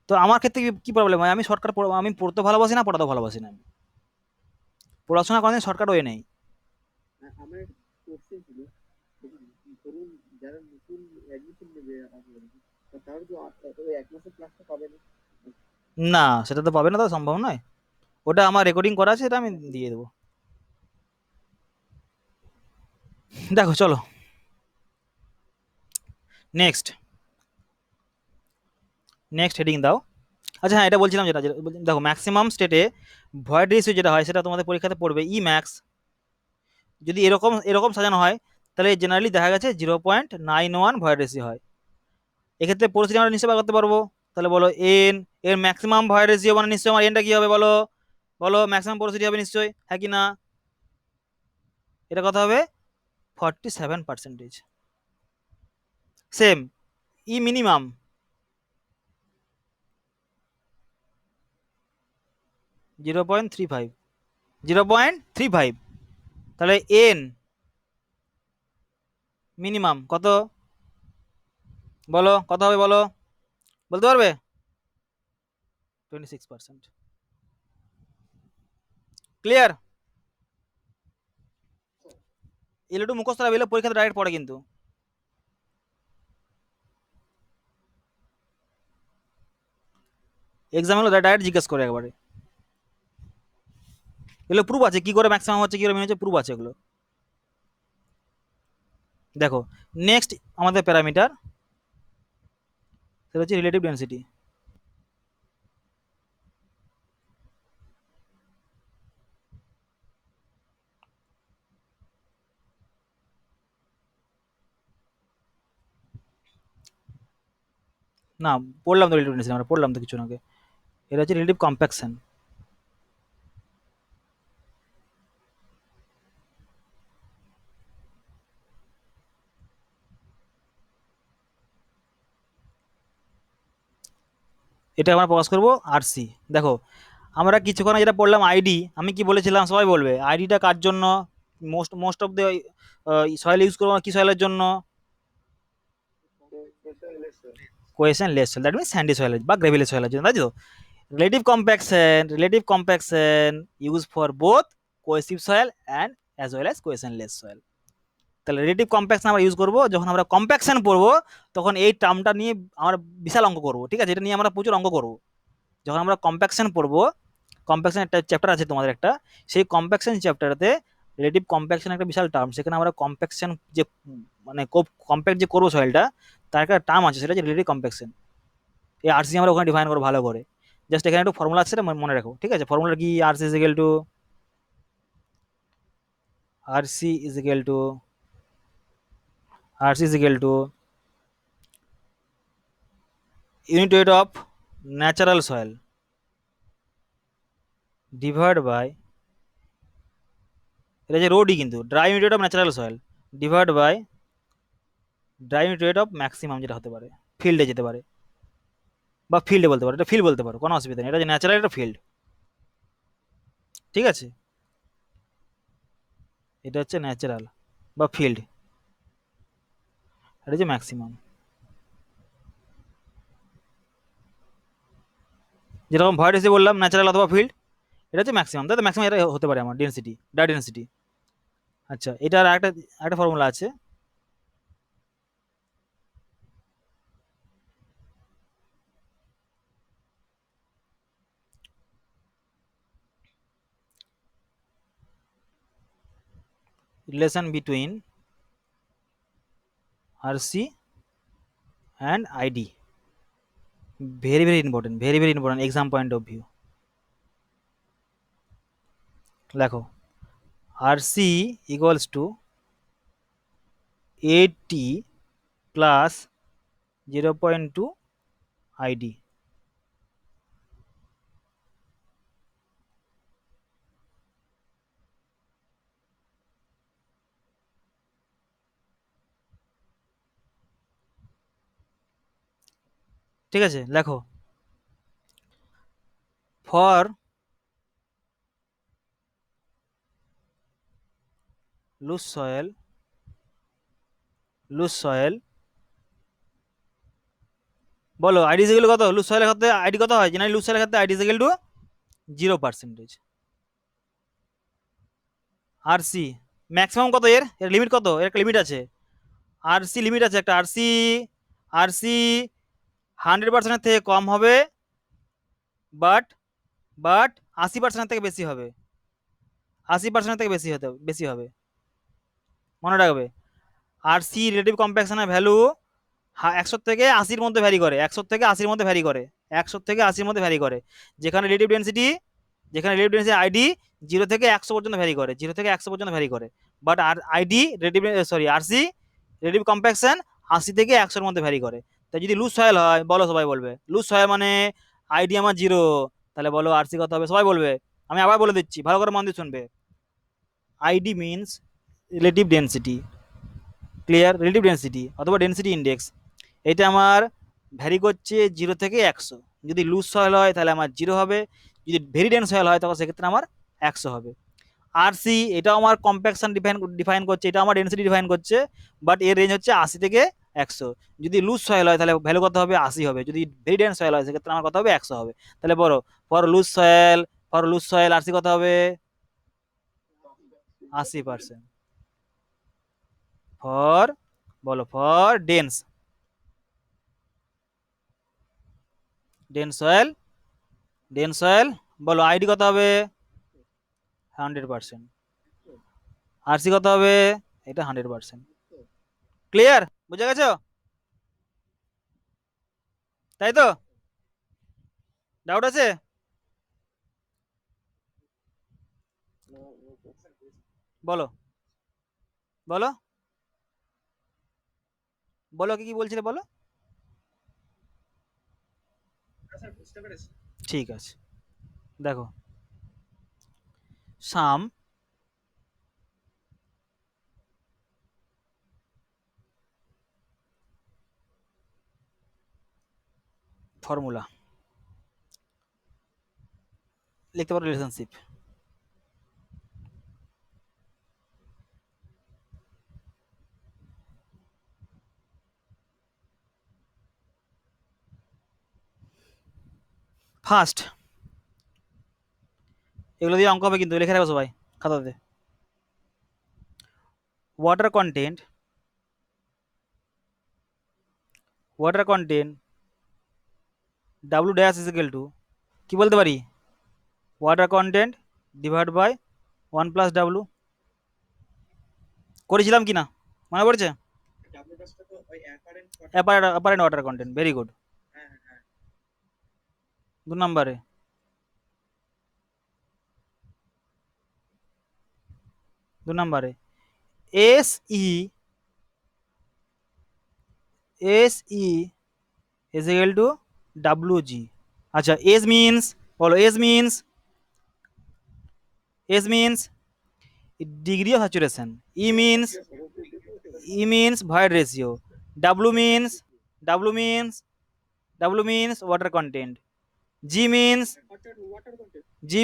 তো আমার ক্ষেত্রে কি প্রবলেম হয়, আমি শর্টকাট আমি পড়তে ভালোবাসি না, পড়াতে ভালোবাসি না। আমি পড়াশোনা কোনোদিন শর্টকাট হয়ে নেই। না, সেটা তো পাবে না, তো সম্ভব নয়। ওটা আমার রেকর্ডিং করা আছে, এটা আমি দিয়ে দেবো। দেখো চলো নেক্সট, নেক্সট হেডিং দাও। আচ্ছা হ্যাঁ, এটা বলছিলাম যেটা দেখো ম্যাক্সিমাম স্টেটে ভয়েড রেশিও যেটা হয় সেটা তোমাদের পরীক্ষাতে পড়বে ই ম্যাক্স। যদি এরকম এরকম সাজানো হয় তাহলে জেনারেলি দেখা গেছে 0.91 ভয়েড রেশিও হয়। এক্ষেত্রে পরিস্থিতি আমরা নিশ্চয় বার করতে পারবো। তাহলে বলো এন এর ম্যাক্সিমাম ভয়েড রেশিও মানে নিশ্চয়ই আমার এনটা কি হবে বলো? বলো ম্যাক্সিমাম পরিস্থিতি হবে নিশ্চয়ই, হ্যাঁ কি না? এটা কত হবে? 47%। সেম ই মিনিমাম 0.35, 0.35। তাহলে এন মিনিমাম কত বলো? কত হবে বলো? বলতে পারবে? 26%। ক্লিয়ার? এগুলো একটু মুখস্থ রাখলে পরীক্ষাতে ডাইরেক্ট পড়ে কিন্তু। এক্সাম হলো ডাইরেক্ট জিজ্ঞেস করে একবারে। এগুলো প্রুফ আছে কি করে ম্যাক্সিমাম হচ্ছে কি করে মিন হচ্ছে, প্রুফ আছে এগুলো। দেখো নেক্সট আমাদের প্যারামিটার সেটা হচ্ছে রিলেটিভ ডেন্সিটি। না পড়লাম তো রিলেটিভ ডেন্সিটি, আমরা পড়লাম তো কিছু আগে। এটা হচ্ছে রিলেটিভ কম্প্যাকশন। এটা আমরা প্রকাশ করবো আরসি। দেখো আমরা কিছুক্ষণ আগে যেটা পড়লাম আইডি, আমি কি বলেছিলাম সবাই বলবে আইডিটা কার জন্য? Most of the soil use করবো কি সয়েলের জন্য? Cohesionless soil, that means sandy সয়েলের বা গ্রেভিলি সয়েলের জন্য, তাই তো? Relative compaction use for both cohesive soil and as well as cohesionless soil. তাহলে রিলেটিভ কম্প্যাকশন আমরা ইউজ করবো যখন আমরা কম্প্যাকশন পড়বো, তখন এই টার্মটা নিয়ে আমরা বিশাল অঙ্ক করবো, ঠিক আছে? এটা নিয়ে আমরা প্রচুর অঙ্ক করবো যখন আমরা কম্প্যাকশন পড়বো। কম্প্যাকশন একটা চ্যাপ্টার আছে তোমাদের একটা, সেই কম্প্যাকশন চ্যাপ্টারতে রিলেটিভ কম্প্যাকশন একটা বিশাল টার্ম, সেখানে আমরা কম্প্যাকশন যে মানে কম্প্যাক্ট যে করবো সয়েলটা, তার একটা টার্ম আছে, সেটা হচ্ছে রিলেটিভ কম্প্যাকশন। এই আরসি আমরা ওখানে ডিফাইন করবো ভালো করে। জাস্ট এখানে একটু ফর্মুলা আছে, সেটা মনে রাখো, ঠিক আছে? ফর্মুলা কি? RC is equal to RC is equal to RC is equal to unit weight of natural soil divide by, এটা যে রোডই কিন্তু dry unit weight of natural soil divide by dry unit weight of maximum, যেটা হতে পারে ফিল্ডে যেতে পারে বা ফিল্ডে বলতে পারো, এটা ফিল্ড বলতে পারো, কোনো অসুবিধা নেই। এটা যে ন্যাচারাল, এটা ফিল্ড, ঠিক আছে? এটা হচ্ছে ন্যাচারাল বা ফিল্ড, এটা হচ্ছে ম্যাক্সিমাম। যেরকম ভয়েড এসে বললাম ন্যাচারাল অথবা ফিল্ড, এটা হচ্ছে ম্যাক্সিমাম, তাই তো? ম্যাক্সিমাম এটা হতে পারে আমার ডেন্সিটি, ড্রাই ডেন্সিটি। আচ্ছা, এটার একটা একটা ফর্মুলা আছে, relation between RC and ID. Very important exam point of view. দেখো আরসি ইকুয়ালস টু এটি প্লাস 0.2 আইডি। ঠিক আছে, লেখো ফর লুজ সয়েল বলো আইডি ইকুয়াল কত? লুজ সয়েলের ক্ষেত্রে আইডি কত হয়? জেনারেলি লুজ সয়েলের ক্ষেত্রে ID equal to 0%। RC maximum কত? এর লিমিট কত? এর একটা লিমিট আছে, আরসি লিমিট আছে একটা। আরসি আরসি 100%-এর থেকে কম হবে, বাট বাট 80%-এর থেকে বেশি হবে, 80%-এর থেকে বেশি হবে, মনে রাখবে। আরসি রিলেটিভ কম্প্যাকশনের ভ্যালু 100 থেকে 80-র মধ্যে ভ্যারি করে, 100 থেকে 80-র মধ্যে ভ্যারি করে, 100 থেকে 80-র মধ্যে ভ্যারি করে। যেখানে রিলেটিভ ডেন্সিটি আইডি 0 থেকে 100 পর্যন্ত ভ্যারি করে, 0 থেকে 100 পর্যন্ত ভ্যারি করে। বাট আর আইডি আরসি রিলেটিভ কম্প্যাকশন 80 থেকে 100-র মধ্যে ভ্যারি করে। তাই যদি লুজ সয়েল হয়, বলো সবাই বলবে লুজ সয়েল মানে আইডি আমার 0, তাহলে বলো আরসি কত হবে? সবাই বলবে। আমি আবার বলে দিচ্ছি, ভালো করে মন দিয়ে শুনবে। ID means relative density, clear? Relative density অথবা ডেন্সিটি ইন্ডেক্স, এটা আমার ভ্যারি করছে 0 থেকে 100। যদি লুজ সয়েল হয় তাহলে আমার 0 হবে, যদি ভেরি ডেন্স সয়েল হয় তখন সেক্ষেত্রে আমার 100 হবে। এটাও আমার কম্প্যাকশন ডিফাইন করছে, এটা আমার ডেন্সিটি ডিফাইন করছে, বাট এর রেঞ্জ হচ্ছে 80 থেকে 100। যদি লুজ সয়েল হয় তাহলে ভ্যালু কত হবে? 80 হবে। যদি ভেরি ডেন্স সয়েল হয় সেক্ষেত্রে আমার কত হবে? 100 হবে। তাহলে বলো ফর লুজ সয়েল আরসি কত হবে? 80%। ফর বলো ফর ডেন্স সয়েল বলো আইডি কত হবে? 100%। আরসি কত হবে? এটা 100%। ক্লিয়ার? বুঝে গেছো? তাই তো? ডাউট আছে? বলো বলো বলো কি কি বলছিলে বলো। ঠিক আছে, দেখো সাম ফর্মুলা লিখতে পারো রিলেশনশিপ। ফার্স্ট এগুলো দিয়ে অঙ্ক হবে কিন্তু লিখে রাখো সবাই খাতাতে। Water content W dash is equal to কি বলতে পারি? Water content divide by 1+W। করেছিলাম কি না মনে পড়ছে? Apparent water content, very good. 2 নম্বরে S e is equal to WG। আচ্ছা বলো S means degree of saturation, e means void ratio, W means W means W means water content, G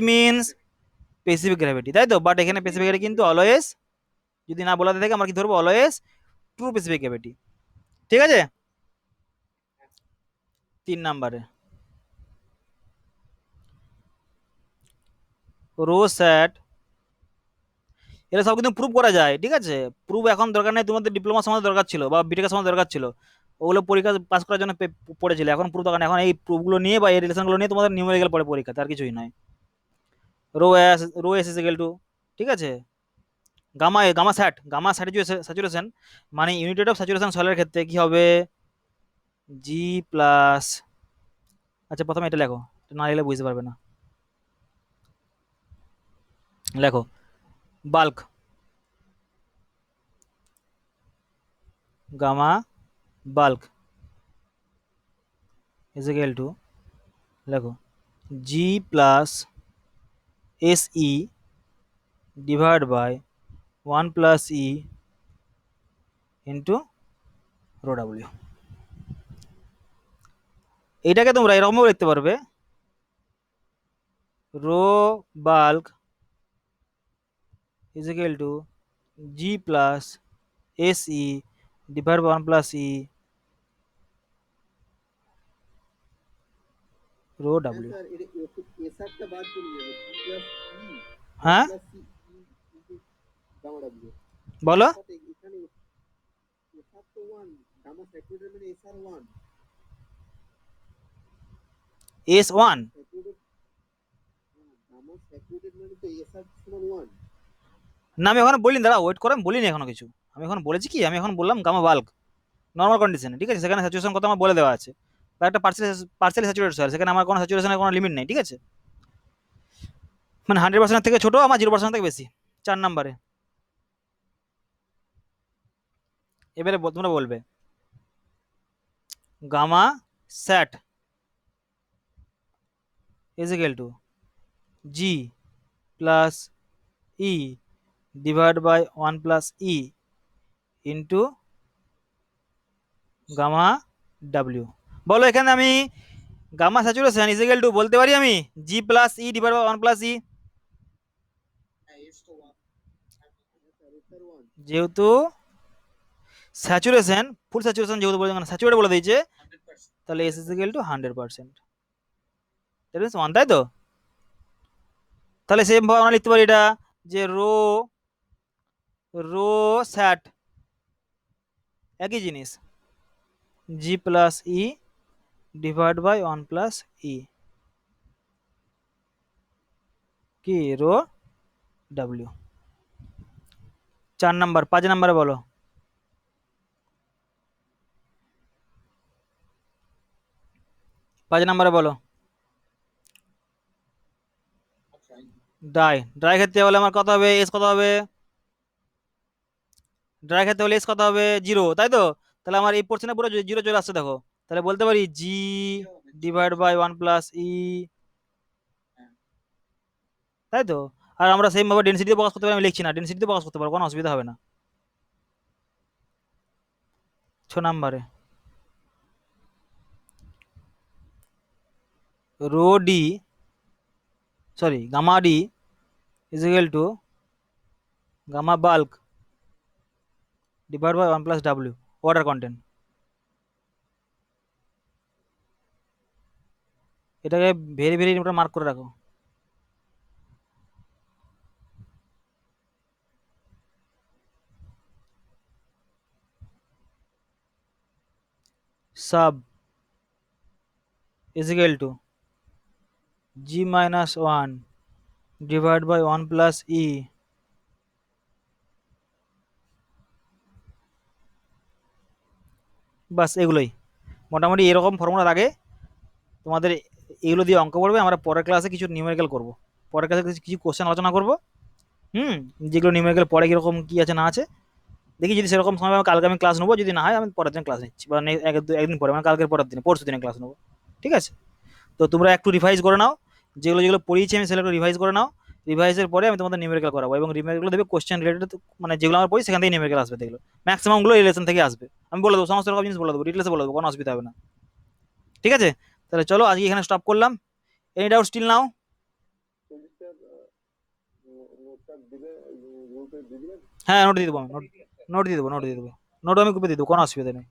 means specific gravity, তাই তো? But এখানে specific gravity কিন্তু always, যদি না বলাতে থাকে আমরা কি ধরবো? Always true specific gravity. ঠিক আছে? 3 নম্বরে রো স্যাট, এটা সব কিন্তু প্রুভ করা যায়। ঠিক আছে, প্রুভ এখন দরকার নেই, তোমাদের ডিপ্লোমার সময় দরকার ছিল বা বিটেকের সময় দরকার ছিল, ওগুলো পরীক্ষা পাস করার জন্য পড়েছিল। এখন প্রুভ দরকার নেই, এখন এই প্রুফগুলো নিয়ে বা এই রিলেশনগুলো নিয়ে তোমাদের নিউমেরিক্যাল পড়ে পরীক্ষা, তার কিছুই নয়। Rho S is equal to, ঠিক আছে, গামা স্যাচুরেশন মানে ইউনিট অফ স্যাচুরেশন সয়েলের ক্ষেত্রে কি হবে? জি প্লাস, আচ্ছা প্রথমে এটা লেখো, না লিখলে বুঝতে পারবে না। লেখো bulk gamma bulk is equal to, লেখো G plus S E divide by 1+E into rho W. এইটাকে তোমরা এরকমও লিখতে পারবে, rho bulk is equal to G plus S E divide by 1+E rho W. হ্যাঁ বলো S1 না, আমি এখন বলিনি, দাঁড়া ওয়েট করে, আমি বলিনি এখনো কিছু। আমি এখন বলেছি কি, আমি এখন বললাম গামা বাল্ক নর্মাল কন্ডিশনে, ঠিক আছে, সেখানে স্যাচুরেশন কথা আমার বলে দেওয়া আছে, বা একটা পার্সিয়ালি স্যাচুরেটেড সয়েল, সেখানে আমার কোনো স্যাচুরেশনের কোনো লিমিট নেই। ঠিক আছে, মানে 100% থেকে ছোট, আমার 0% থেকে বেশি। 4 নম্বরে এবারে তোমরা বলবে gamma sat is equal to G plus E divide by 1+E into gamma W. বলো এখানে আমি gamma saturation is equal to বলতে পারি আমি G plus E divide by 1+E, যেহেতু স্যাচুরেশন, ফুল স্যাচুরেশন যেহেতু বলে স্যাচুরেটেড বলে দিয়েছে, তাহলে S is equal two 100%। That means 1, তাই তো? তাহলে সেম ভাবে আমরা লিখতে পারি এটা, যে রো রো স্যাট একই জিনিস, G plus E divide by 1 plus E, কি রো ডাব্লিউ। 4 নাম্বার, 5 নাম্বারে বলো। 5 নাম্বারে বলো। ড্রাই ক্ষেত্রে হলে আমার কত হবে, এস কত হবে? ড্রাই ক্ষেত্রে হলে এস কত হবে? 0, তাই তো? তাহলে আমার এই পোর্শনে পুরো 0 চলে আসছে, দেখো। তাহলে বলতে পারি জি ডিভাইড বাই 1 প্লাস ই, তাই তো? আর আমরা সেম ভাবে ডেনসিটিতে প্রকাশ করতে পারি, আমি লিখছি না, ডেনসিটিতে প্রকাশ করতে পারবো, কোনো অসুবিধা হবে না। 6 নাম্বারে rho D, sorry gamma D is equal to gamma bulk divide by 1 plus W, water content. এটাকে ভেরি ভেরি মার্ক করে রাখো। Sub is equal to G-1 divide by 1 plus E. বাস এগুলোই, মোটামুটি এরকম ফর্মুলার আগে তোমাদের এগুলো দিয়ে অঙ্ক পড়বে। আমরা পরের ক্লাসে কিছু নিউমেরিক্যাল করব, পরের ক্লাসে কিছু কোশ্চেন আলোচনা করব। হুম, যেগুলো নিউমেরিক্যাল পরে কীরকম কী আছে না আছে দেখি, যদি সেরকম সময় হয় কালকে আমি ক্লাস নেবো, যদি না হয় আমি পরের দিন ক্লাস নিচ্ছি, বা একদিন পরে, মানে কালকের পরের দিনে, পরশু দিনে ক্লাস নেবো। ঠিক আছে? তো তোমরা একটু রিভাইজ করে নাও, যেগুলো যেগুলো পড়িয়েছি আমি সেগুলো রিভাইজ করে নাও। রিভাইজের পরে আমি তোমাদের নিউমেরিক্যাল করাবো, এবং নিউমেরিক্যাল দেবে কোশ্চেন রিলেটেড, মানে যেগুলো আমরা পড়ি সেখান থেকে নিউমেরিক্যাল আসবে, দেখলো ম্যাক্সিমামগুলো রিলেশন থেকে আসবে। আমি বলে দেবো, সমস্ত রকম জিনিস বলে দেবো, ডিটেলসে বলে দেবো, কোনো অসুবিধা হবে না। ঠিক আছে? তাহলে চলো আজকে এখানে স্টপ করলাম। Any doubt still now? হ্যাঁ, নোট দিয়ে দেবো আমি, নোট দিয়ে দেবো, নোট দিয়ে দেবো, নোট আমি গ্রুপে দিয়ে দেবো, কোনো অসুবিধা নেই।